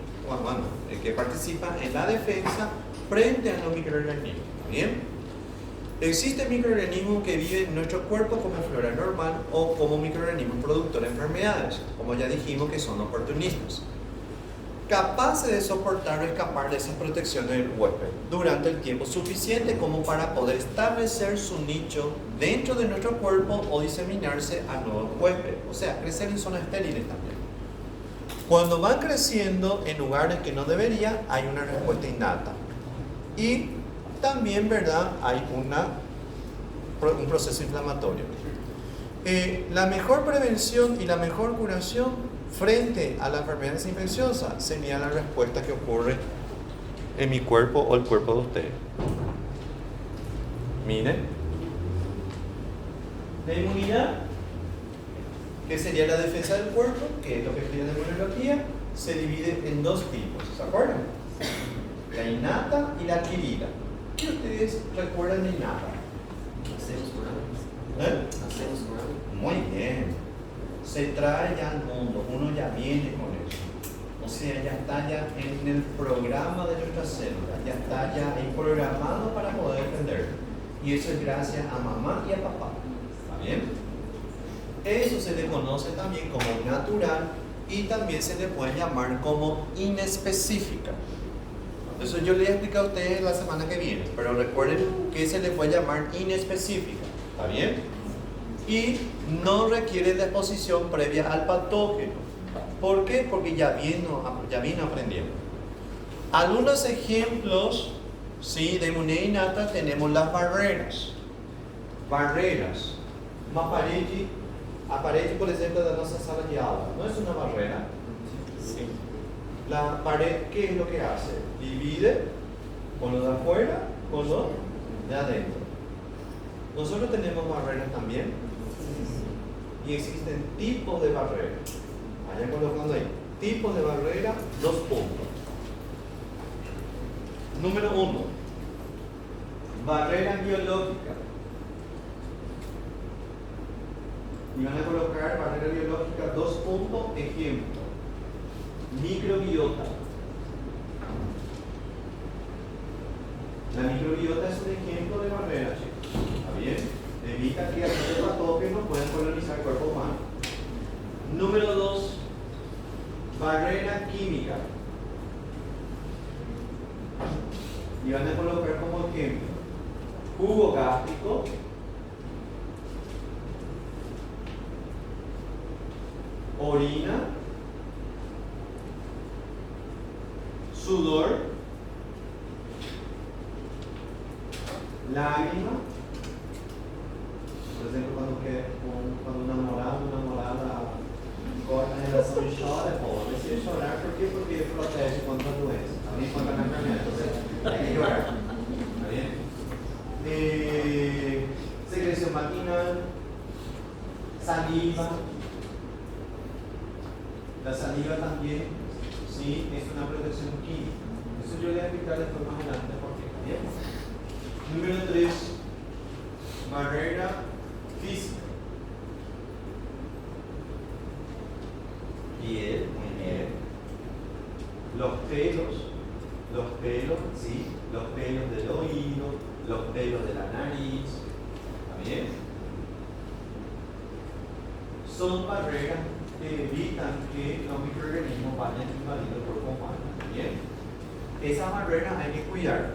la defensa frente a los microorganismos. ¿Bien? Existen microorganismos que viven en nuestro cuerpo como flora normal o como microorganismos productores de enfermedades, como ya dijimos que son oportunistas, capaces de soportar o escapar de esas protecciones del huésped durante el tiempo suficiente como para poder establecer su nicho dentro de nuestro cuerpo o diseminarse a nuevos huéspedes, o sea, crecer en zonas estériles también. Cuando van creciendo en lugares que no debería, hay una respuesta innata. Y también, ¿verdad?, hay un proceso inflamatorio. La mejor prevención y la mejor curación frente a las enfermedades infecciosas sería la respuesta que ocurre en mi cuerpo o el cuerpo de ustedes. Miren, la inmunidad, que sería la defensa del cuerpo, que es lo que estudia la inmunología, se divide en dos tipos, ¿se acuerdan? La innata y la adquirida. ¿Qué ustedes recuerdan de innata? Muy bien. Se trae ya al mundo, uno ya viene con eso. O sea, ya está ya en el programa de nuestra célula, ya está ya ahí programado para poder defender. Y eso es gracias a mamá y a papá. ¿Está bien? Eso se le conoce también como natural y también se le puede llamar como inespecífica. Eso yo le voy a explicar a ustedes la semana que viene, pero recuerden que se le puede llamar inespecífica. ¿Está bien? Y no requiere de exposición previa al patógeno. ¿Por qué? Porque ya vino aprendiendo. Algunos ejemplos Sí, de inmunidad innata tenemos las barreras. Barreras. Uma parede, a parede, por exemplo, da nossa sala de aula, ¿no es una barrera? Sí. La pared, ¿qué es lo que hace? Divide con lo de afuera, con lo de adentro. Nosotros tenemos barreras también. Y existen tipos de barreras. Vaya colocando ahí. Tipos de barrera, 2 puntos. Número 1. Barrera biológica. Y van a colocar barrera biológica, 2 puntos, ejemplo. Microbiota. La microbiota es un ejemplo de barrera, chicos. ¿Está bien? Evita que agentes patógenos puedan colonizar el cuerpo humano. Número 2. Barrera química. Y van a colocar como ejemplo jugo gástrico, orina, sudor, lágrima. Por exemplo, quando um namorado, uma namorada corta a relação e chora, pô, decide chorar, por quê? Porque protege contra a doença, também contra a enfermidade. Tem que llorar. ¿Está bien? Secreción matinal, saliva. La saliva también, sí, es una protección química. Eso yo le voy a explicar después más adelante por qué. ¿Bien? Número 3, barrera física. Piel, muy bien. Los pelos, sí, los pelos del oído, los pelos de la nariz. ¿Está bien? Son barreras que evitan que los microorganismos vayan invadiendo el cuerpo humano. ¿Bien? Esa barrera hay que cuidar.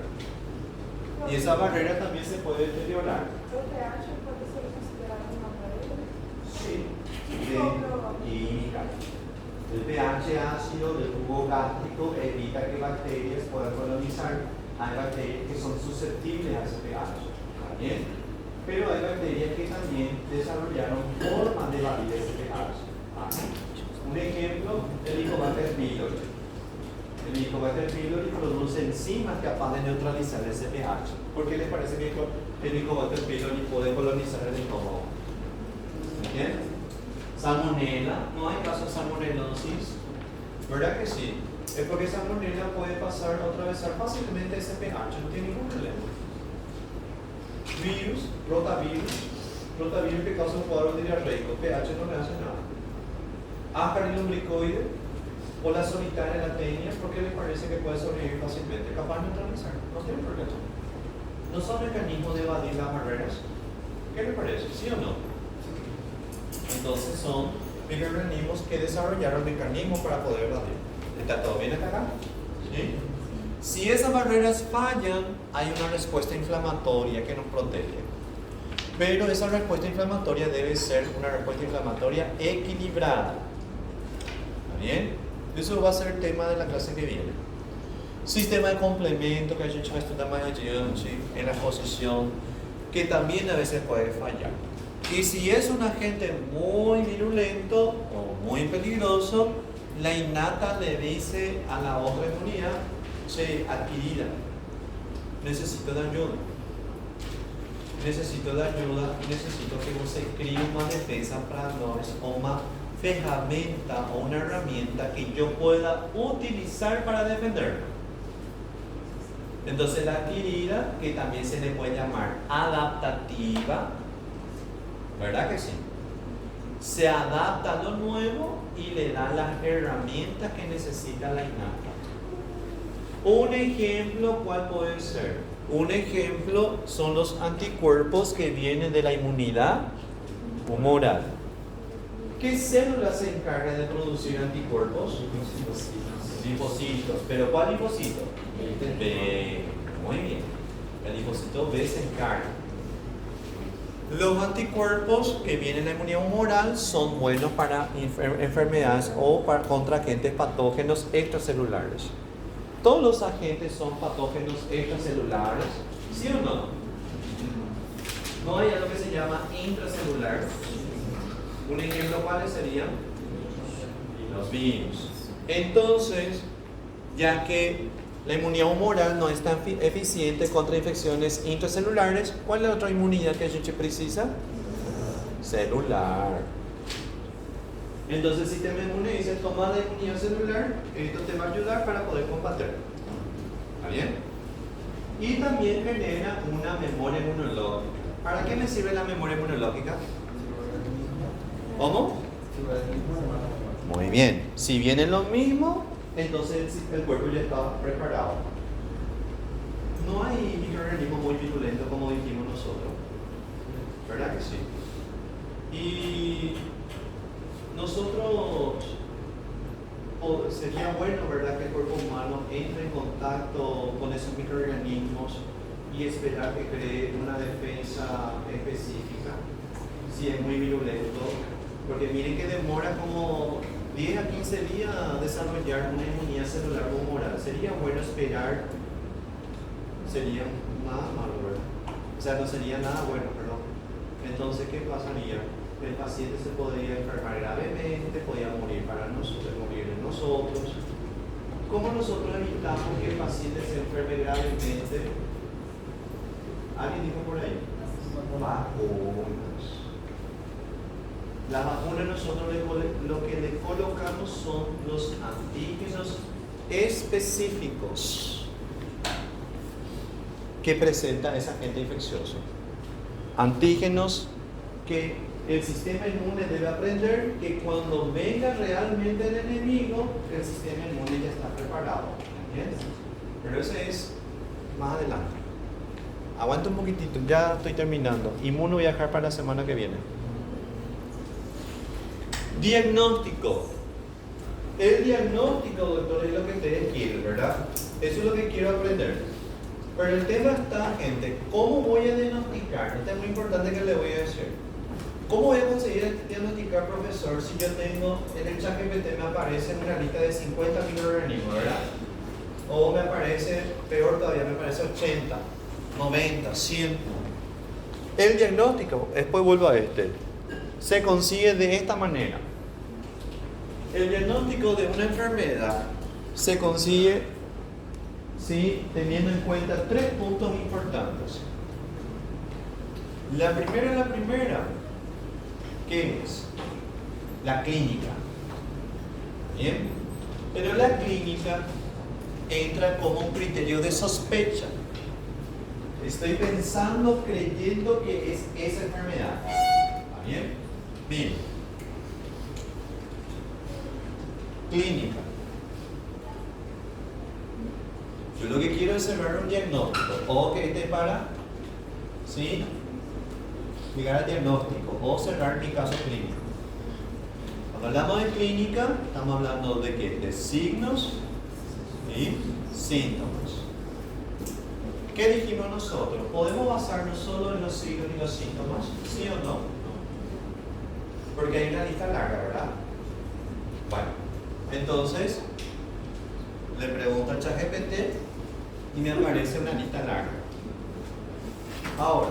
Y esa barrera también se puede deteriorar. ¿El pH puede ser considerado una barrera? Sí, de química. El pH ácido del jugo gástrico evita que bacterias puedan colonizar. Hay bacterias que son susceptibles a ese pH. ¿Está bien? Pero hay bacterias que también desarrollaron formas de evadir ese pH. Un ejemplo, el Helicobacter pylori. El Helicobacter pylori produce enzimas capaces de neutralizar ese pH. ¿Por qué les parece que el Helicobacter pylori puede colonizar el estómago? ¿Bien? Salmonella, no hay caso de salmonelosis. ¿Verdad que sí? Es porque salmonella puede pasar o atravesar fácilmente ese pH, no tiene ningún problema. Virus, rotavirus que causa un cuadro diarreico, pH no le hace nada. Ascaris lumbricoide o la solitaria latenia, ¿por qué les parece que puede sobrevivir fácilmente? Capaz de neutralizar, no tiene problema. ¿No son mecanismos de evadir las barreras? ¿Qué les parece? ¿Sí o no? Entonces son microorganismos que desarrollaron mecanismos para poder evadir. ¿Está todo bien acá? ¿Sí? Si esas barreras fallan, hay una respuesta inflamatoria que nos protege. Pero esa respuesta inflamatoria debe ser una respuesta inflamatoria equilibrada. ¿Está bien? Eso va a ser el tema de la clase que viene. Sistema de complemento que a gente vai estudar más adiante en la exposición, que también a veces puede fallar. Y si es un agente muy virulento o muy peligroso, la innata le dice a la otra inmunidad, che, adquirida, necesito de ayuda. Necesito de ayuda y necesito que você crie una defensa para nós, una ferramenta o una herramienta que yo pueda utilizar para defenderme. Entonces la adquirida, que también se le puede llamar adaptativa, ¿verdad que sí? Se adapta a lo nuevo y le da las herramientas que necesita la innata. Un ejemplo, ¿cuál puede ser? Un ejemplo son los anticuerpos que vienen de la inmunidad humoral. ¿Qué célula se encarga de producir anticuerpos? Linfocitos. ¿Pero cuál linfocito? B. Muy bien. El linfocito B se encarga. Los anticuerpos que vienen de la inmunidad humoral son buenos para enfermedades o contra agentes patógenos extracelulares. todos los agentes son patógenos extracelulares, ¿sí o no? No hay algo que se llama intracelular. Un ejemplo, ¿cuáles serían? Los virus. Entonces, ya que la inmunidad humoral no es tan eficiente contra infecciones intracelulares, ¿cuál es la otra inmunidad que a gente precisa? Celular. Entonces el sistema inmune dice, toma la inmunidad celular, esto te va a ayudar para poder combatir. ¿Está bien? Y también genera una memoria inmunológica. ¿Para qué me sirve la memoria inmunológica? ¿Cómo? Muy bien. Si viene lo mismo, entonces el cuerpo ya está preparado. No hay microorganismos muy virulentos como dijimos nosotros. ¿Verdad que sí? Y nosotros, sería bueno, ¿verdad?, que el cuerpo humano entre en contacto con esos microorganismos y esperar que cree una defensa específica, si es muy virulento, porque miren que demora como 10 a 15 días desarrollar una inmunidad celular humoral. Sería bueno esperar, sería nada malo, ¿verdad? O sea, no sería nada bueno, perdón. Entonces, ¿qué pasaría? El paciente se podría enfermar gravemente, podría morir morir en nosotros. ¿Cómo nosotros evitamos que el paciente se enferme gravemente? ¿Alguien dijo por ahí? Vacunas. Las vacunas nosotros lo que le colocamos son los antígenos específicos que presenta ese agente infeccioso. Antígenos que el sistema inmune debe aprender que cuando venga realmente el enemigo, el sistema inmune ya está preparado. ¿Entiendes? Pero ese es más adelante. Aguanta un poquitito, ya estoy terminando. Inmuno voy a dejar para la semana que viene. Diagnóstico. El diagnóstico, doctor, es lo que ustedes quieren, ¿verdad? Eso es lo que quiero aprender. Pero el tema está, gente, ¿cómo voy a diagnosticar? Esto es muy importante que le voy a decir. ¿Cómo voy a conseguir diagnosticar, profesor, si yo tengo en el ChatGPT me aparece una lista de 50 microorganismos, ¿verdad? O me aparece, peor todavía, me aparece 80, 90, 100. El diagnóstico, después vuelvo a se consigue de esta manera. El diagnóstico de una enfermedad se consigue, ¿sí?, teniendo en cuenta 3 puntos importantes. La primera, ¿qué es? La clínica. ¿Bien? Pero la clínica entra como un criterio de sospecha. Estoy pensando, creyendo que es esa enfermedad. ¿Está bien? Bien. Clínica. Yo lo que quiero es cerrar un diagnóstico. O que esté para, ¿sí?, llegar al diagnóstico o cerrar mi caso clínico. Cuando hablamos de clínica, estamos hablando de ¿qué? De signos y síntomas. ¿Qué dijimos nosotros? ¿Podemos basarnos solo en los signos y los síntomas? ¿Sí o no? Porque hay una lista larga, ¿verdad? Bueno, entonces le pregunto al ChatGPT y me aparece una lista larga. Ahora,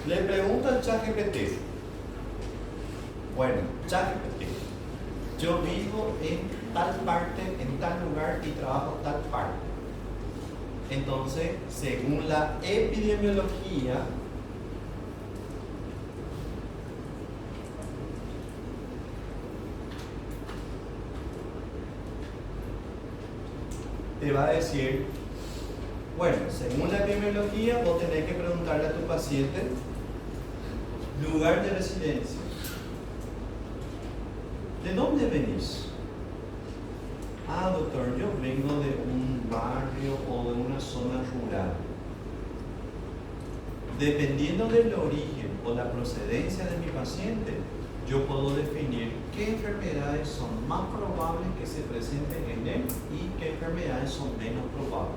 le pregunto al ChatGPT, bueno, ChatGPT, yo vivo en tal parte, en tal lugar y trabajo en tal parte. Entonces, según la epidemiología, te va a decir, bueno, según la epidemiología, vos tenés que preguntarle a tu paciente lugar de residencia. ¿De dónde venís? Ah, doctor, yo vengo de un barrio o de una zona rural. Dependiendo del origen o la procedencia de mi paciente, yo puedo definir qué enfermedades son más probables que se presenten en él y qué enfermedades son menos probables.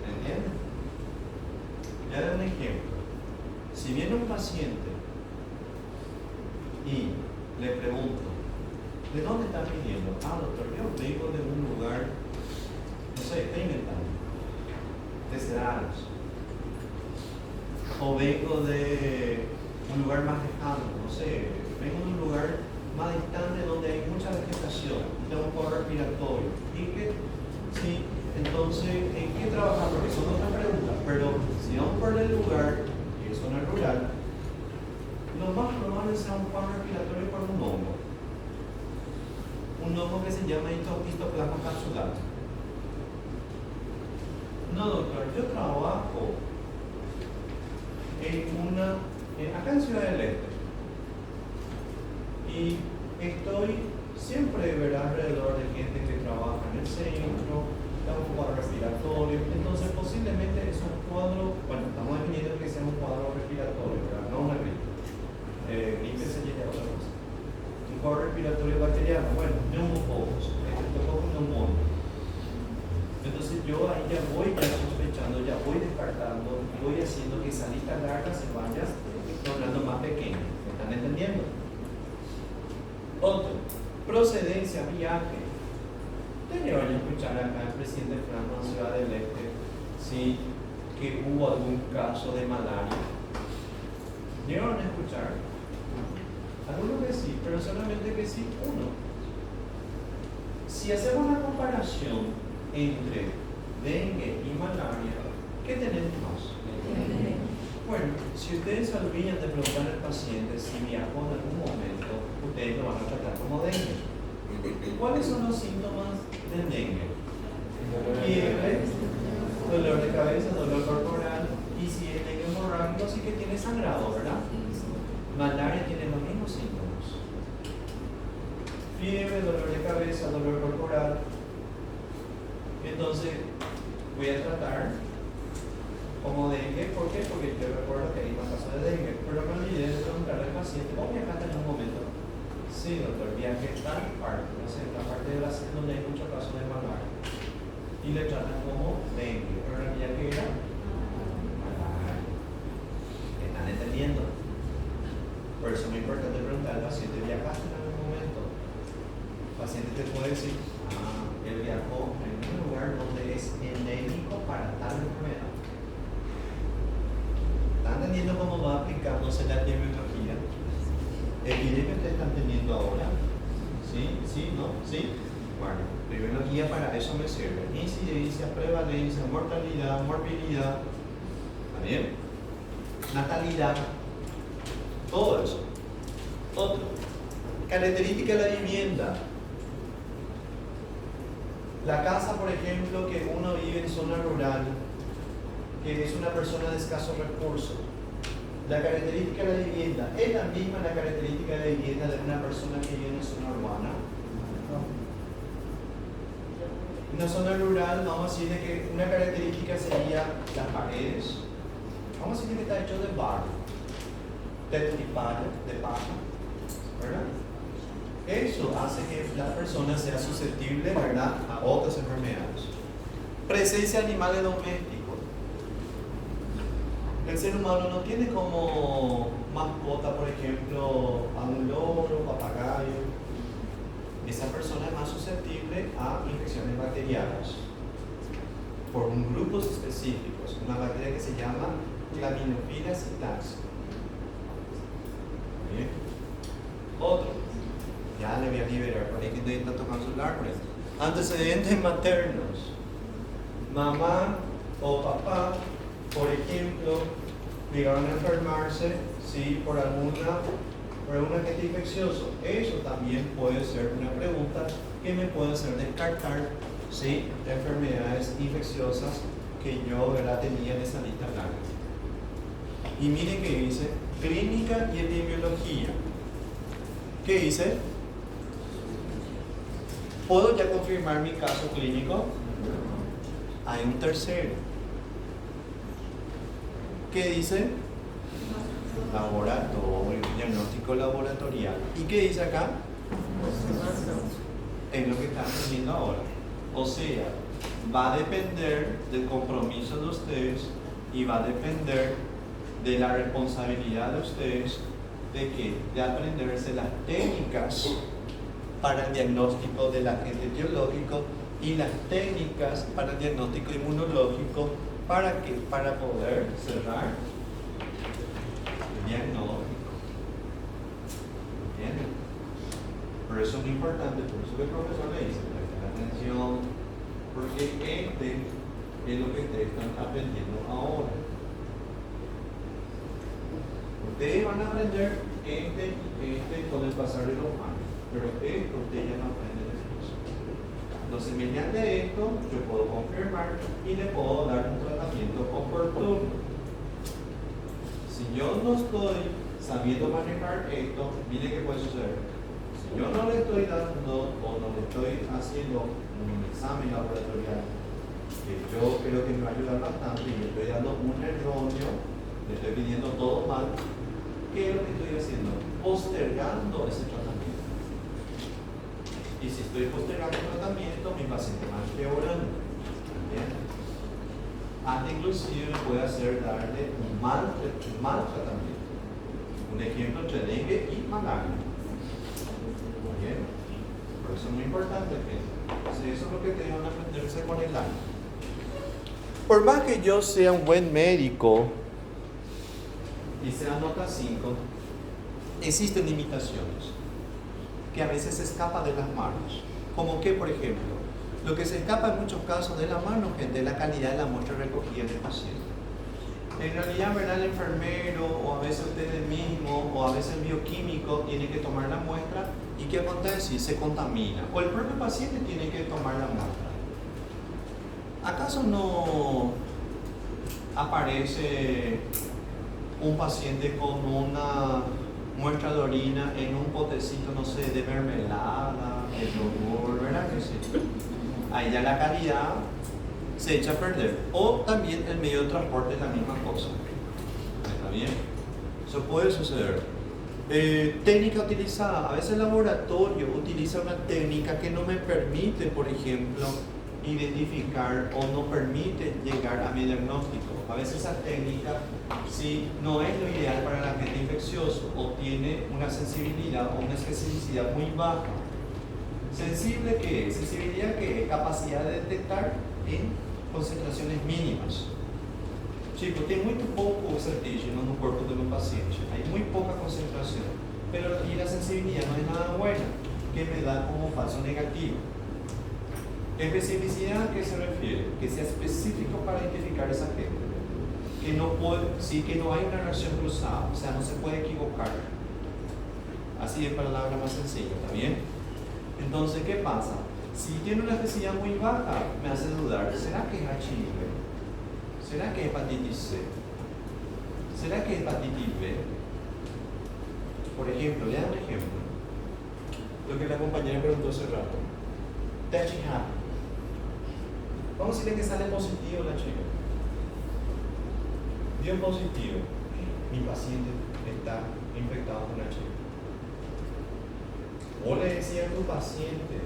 ¿Entienden? Voy a dar un ejemplo. Si viene un paciente y le pregunto, ¿De dónde estás viniendo? Ah, doctor, yo vengo de un lugar, no sé, estoy inventando, de Cedros. O vengo de un lugar más lejano, no sé, vengo de un lugar más distante donde hay mucha vegetación, tengo un cuadro respiratorio. ¿Y qué? Sí, entonces, ¿en qué trabajamos? Porque son otras preguntas, pero si vamos por el lugar, que es zona rural, lo más probable sea un cuadro respiratorio por un hongo. Un hongo que se llama histoplasma capsulatum. No, doctor, yo trabajo acá en Ciudad del Este. Y estoy siempre alrededor de gente que trabaja en el centro, está un cuadro respiratorio. Entonces, posiblemente es un cuadro, bueno, estamos definiendo que sea un cuadro respiratorio, ¿verdad? No una gripe. Gripe se lleva a otra cosa. Un cuadro respiratorio bacteriano, bueno, neumococos, estreptococcus pneumoniae. Entonces yo ahí ya voy sospechando, ya voy descartando, voy haciendo que esa lista larga se vaya tornando más pequeña. ¿Me están entendiendo? Otro, procedencia, viaje. Ustedes van a escuchar acá el presidente Franco en Ciudad del Este, sí, que hubo algún caso de malaria. ¿Llegaron a escuchar? Algunos que sí, pero solamente que sí, uno. Si hacemos una comparación entre dengue y malaria, ¿qué tenemos más? Bueno, si ustedes se olvidan de preguntar al paciente si viajó en algún momento, ustedes lo van a tratar como dengue. ¿Cuáles son los síntomas del dengue? Fiebre, dolor de cabeza, dolor corporal, y si es dengue hemorrágico sí que tiene sangrado, ¿verdad? Malaria tiene los mismos síntomas. Fiebre, dolor de cabeza, dolor corporal. Entonces, voy a tratar como dengue. ¿Por qué? Porque yo recuerdo que hay más casos de dengue. Pero me olvidé de preguntarle al paciente, ¿vos viajaste en un momento? Sí, doctor, viajé en tal parte, no sé, en la parte de la sede donde hay muchos casos de malaria. Y le tratan como dengue. Pero en realidad, ¿qué era? Malaria. ¿Están entendiendo? Por eso es muy importante preguntar al paciente, ¿viajaste en algún momento? El paciente te puede decir, él viajó en un lugar donde es endémico para tal enfermedad. ¿Están entendiendo cómo va aplicándose la epidemiología? ¿Epidemia ustedes están teniendo ahora? ¿Sí? ¿Sí? ¿No? ¿Sí? Bueno, epidemiología para eso me sirve. Incidencia, prevalencia, mortalidad, morbilidad. ¿Está bien? Natalidad. Todo eso. Otro. Característica de la vivienda. La casa, por ejemplo, que uno vive en zona rural, que es una persona de escasos recursos. La característica de la vivienda, ¿es la misma la característica de la vivienda de una persona que vive en zona urbana? En una zona rural, vamos a decir que una característica sería las paredes. Vamos a decir que está hecho de barro, techo y paja, ¿verdad? Eso hace que la persona sea susceptible, ¿verdad?, a otras enfermedades. Presencia de animales domésticos. El ser humano no tiene como mascota, por ejemplo, a un loro, papagayo. Esa persona es más susceptible a infecciones bacterianas por un grupos específicos, una bacteria que se llama Claminophila citans. ¿Bien? Otro. Ya le voy a liberar, por ahí que está tocando sus árboles. Antecedentes maternos. Mamá o papá, por ejemplo, llegaron a enfermarse, ¿sí?, por algún agente infeccioso. Eso también puede ser una pregunta que me puede hacer descartar, ¿sí?, enfermedades infecciosas que yo, ¿verdad?, tenía en esa lista larga. Y miren que dice clínica y epidemiología. ¿Qué dice? ¿Puedo ya confirmar mi caso clínico? Hay un tercero. ¿Qué dice? Laboratorio, diagnóstico laboratorial. ¿Y qué dice acá? Es lo que están haciendo ahora. O sea, va a depender del compromiso de ustedes y va a depender de la responsabilidad de ustedes de que de aprenderse las técnicas para el diagnóstico del agente etiológico y las técnicas para el diagnóstico inmunológico. ¿Para qué? Para poder cerrar el diagnóstico. ¿Entienden? Por eso es muy importante, por eso que el profesor le dice, presten atención, porque este es lo que ustedes están aprendiendo ahora. Ustedes van a aprender este con el pasar de los años, pero esto ustedes ya no aprenden después. Entonces, mediante esto, yo puedo confirmar y le puedo dar un tratamiento oportuno. Si yo no estoy sabiendo manejar esto, mire qué puede suceder. Si yo no le estoy dando o no le estoy haciendo un examen laboratorial que yo creo que me va a ayudar bastante y le estoy dando un erróneo, le estoy pidiendo todo mal, ¿qué es lo que estoy haciendo? Postergando ese tratamiento. Y si estoy postergando el tratamiento, mi paciente va empeorando. ¿Bien? Hasta inclusive puede hacer darle un mal tratamiento. Un ejemplo entre dengue y malaria. ¿Bien? Por eso es muy importante que eso es lo que te van a aprenderse con el año. Por más que yo sea un buen médico y sea nota 5, existen limitaciones que a veces se escapan de las manos. Como que, por ejemplo, lo que se escapa en muchos casos de la mano, gente, es la calidad de la muestra recogida del paciente. En realidad, ¿verdad? El enfermero, o a veces ustedes mismos, o a veces el bioquímico, tiene que tomar la muestra y ¿qué acontece? Se contamina. O el propio paciente tiene que tomar la muestra. ¿Acaso no aparece un paciente con una muestra de orina en un potecito, no sé, de mermelada, de yogur, ¿verdad que sí? Ahí ya la calidad se echa a perder. O también el medio de transporte es la misma cosa. ¿Está bien? Eso puede suceder. Técnica utilizada. A veces el laboratorio utiliza una técnica que no me permite, por ejemplo, identificar o no permite llegar a mi diagnóstico. A veces esa técnica, si no es lo ideal para el agente infeccioso o tiene una sensibilidad o una especificidad muy baja. ¿Sensible qué es? Sensibilidad que es capacidad de detectar en concentraciones mínimas. Chicos, tiene muy poco oxígeno en un cuerpo de un paciente, hay muy poca concentración, pero aquí la sensibilidad no es nada buena, que me da como falso negativo. Especificidad, ¿a qué se refiere? Que sea específico para identificar esa gente. Que no hay una reacción cruzada, o sea, no se puede equivocar. Así es palabra más sencilla, ¿está bien? Entonces, ¿qué pasa? Si tiene una especificidad muy baja, me hace dudar, ¿será que es HIV? ¿Será que es hepatitis C? ¿Será que es hepatitis B? Por ejemplo, le dan un ejemplo. Lo que la compañera preguntó hace rato. THH. Vamos a decirle que sale positivo la chica. Dio positivo. Mi paciente está infectado con HIV. O le decía a tu paciente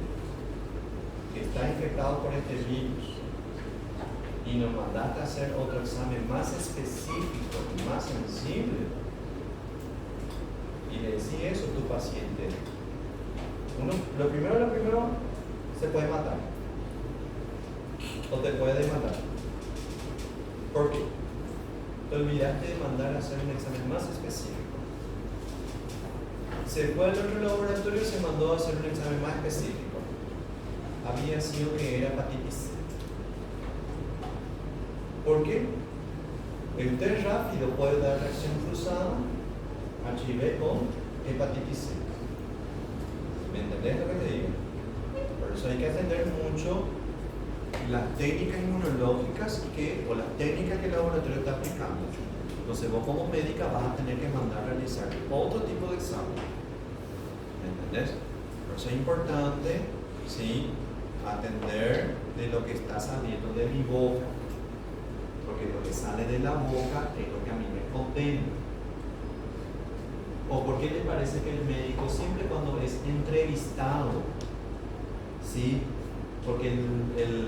que está infectado por este virus y nos mandaste a hacer otro examen más específico y más sensible, y le decía eso a tu paciente, lo primero se puede matar o te puede demandar. ¿Por qué? Te olvidaste de mandar a hacer un examen más específico. Se fue al otro laboratorio y se mandó a hacer un examen más específico. Había sido que era hepatitis C. ¿Por qué? El test rápido puede dar reacción cruzada, HIV con hepatitis C. ¿Me entendés lo que te digo? Por eso hay que atender mucho las técnicas inmunológicas o las técnicas que el laboratorio está aplicando. Entonces vos como médica vas a tener que mandar a realizar otro tipo de examen. ¿Me entendés? Por eso es importante, ¿sí?, atender de lo que está saliendo de mi boca. Porque lo que sale de la boca es lo que a mí me condena. ¿O por qué le parece que el médico siempre cuando es entrevistado, ¿sí?, porque el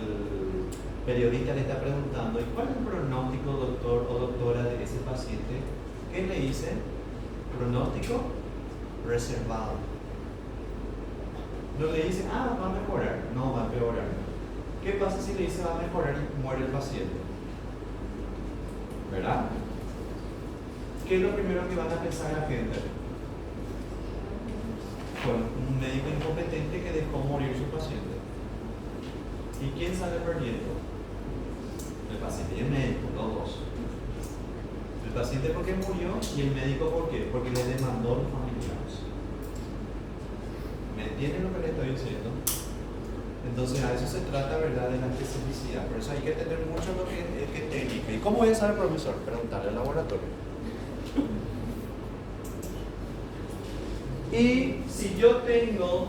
periodista le está preguntando, ¿y cuál es el pronóstico, doctor o doctora, de ese paciente? ¿Qué le dice? Pronóstico reservado. No le dice, va a mejorar, no, va a empeorar. ¿Qué pasa si le dice va a mejorar y muere el paciente? ¿Verdad? ¿Qué es lo primero que van a pensar la gente? Bueno, un médico incompetente que dejó morir su paciente. ¿Y quién sale perdiendo? El paciente y el médico, los dos. El paciente porque murió y el médico ¿por qué? Porque le demandó los familiares. ¿Me entienden lo que le estoy diciendo? Entonces a eso se trata, ¿verdad?, de la especificidad. Por eso hay que tener mucho lo que es técnica. ¿Y cómo voy a saber, profesor? Preguntarle al laboratorio. Y si yo tengo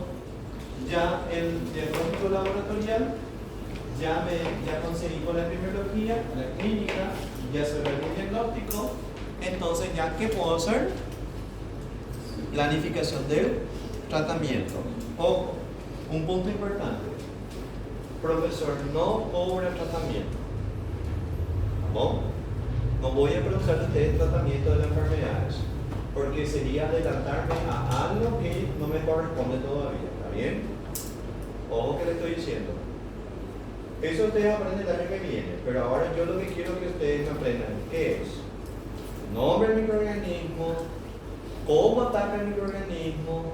ya el diagnóstico laboratorial, ya conseguí con la epidemiología, la clínica, ya se ve el diagnóstico, entonces ya ¿qué puedo hacer? Planificación del tratamiento. Ojo, un punto importante. Profesor, no cobra tratamiento. ¿Cómo? No voy a preguntarle a ustedes tratamiento de las enfermedades, porque sería adelantarme a algo que no me corresponde todavía. ¿Está bien? Ojo que le estoy diciendo. Eso ustedes aprenden el año que viene, pero ahora yo lo que quiero que ustedes aprendan, ¿qué es? Nombre del microorganismo, cómo ataca el microorganismo,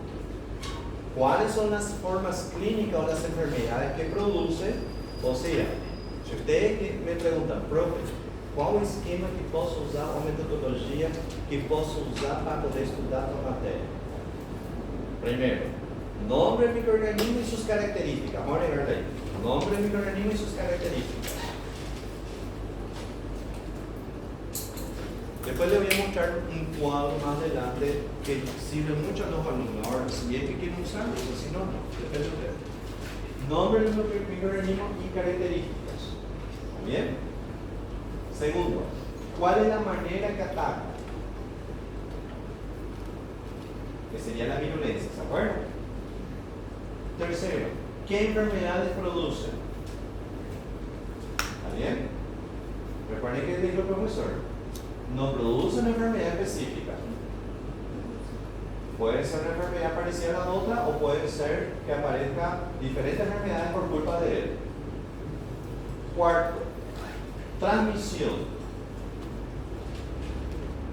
cuáles son las formas clínicas o las enfermedades que produce. O sea, si ustedes me preguntan, profe, qual o esquema que posso usar, ou metodologia que posso usar para poder estudar a matéria? Primeiro, nombre del microorganismo y sus características. Vamos a agregarle ahí. Nombre del microorganismo y sus características. Después les voy a mostrar un cuadro más adelante que sirve mucho a los alumnos. Ahora, si es que quieren usarlo, si no, no. Depende de ustedes. Nombre del microorganismo y características. ¿Bien? Segundo, ¿cuál es la manera que ataca? Que sería la virulencia, ¿se acuerdan? Tercero, ¿qué enfermedades produce? ¿Está bien? Recuerden que dijo el profesor, no produce una enfermedad específica. Puede ser una enfermedad parecida a la otra o puede ser que aparezcan diferentes enfermedades por culpa de él. Cuarto, transmisión.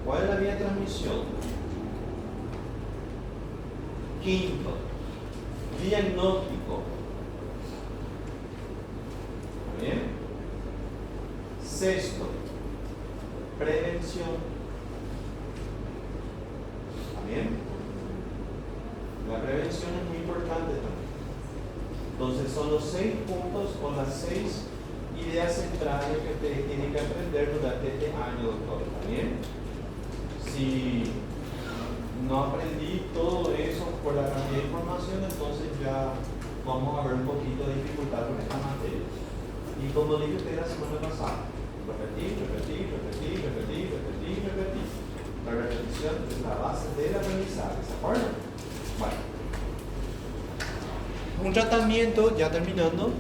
¿Cuál es la vía de transmisión? Quinto, diagnóstico. ¿Está bien? Sexto, prevención. ¿Está bien? La prevención es muy importante también. Entonces son los 6 puntos o las 6 ideas centrales que ustedes tienen que aprender durante este año, doctor. ¿Está bien? Si no aprendí todo eso por la cantidad de información, entonces ya vamos a ver un poquito de dificultad con esta materia. Y como dije usted la semana pasada, repetir. La repetición es la base del aprendizaje, ¿se acuerdan? Bueno. Un tratamiento, ya terminando,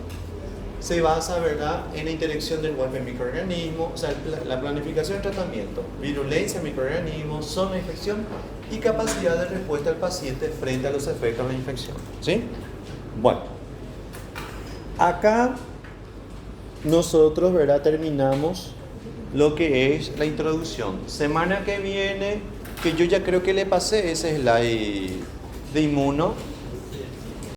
se basa, ¿verdad?, en la interacción del huésped microorganismo, o sea, la planificación del tratamiento, virulencia del microorganismo, zona de infección y capacidad de respuesta del paciente frente a los efectos de la infección. ¿Sí? Bueno, acá nosotros, ¿verdad?, terminamos lo que es la introducción. Semana que viene, que yo ya creo que le pasé ese slide de inmuno,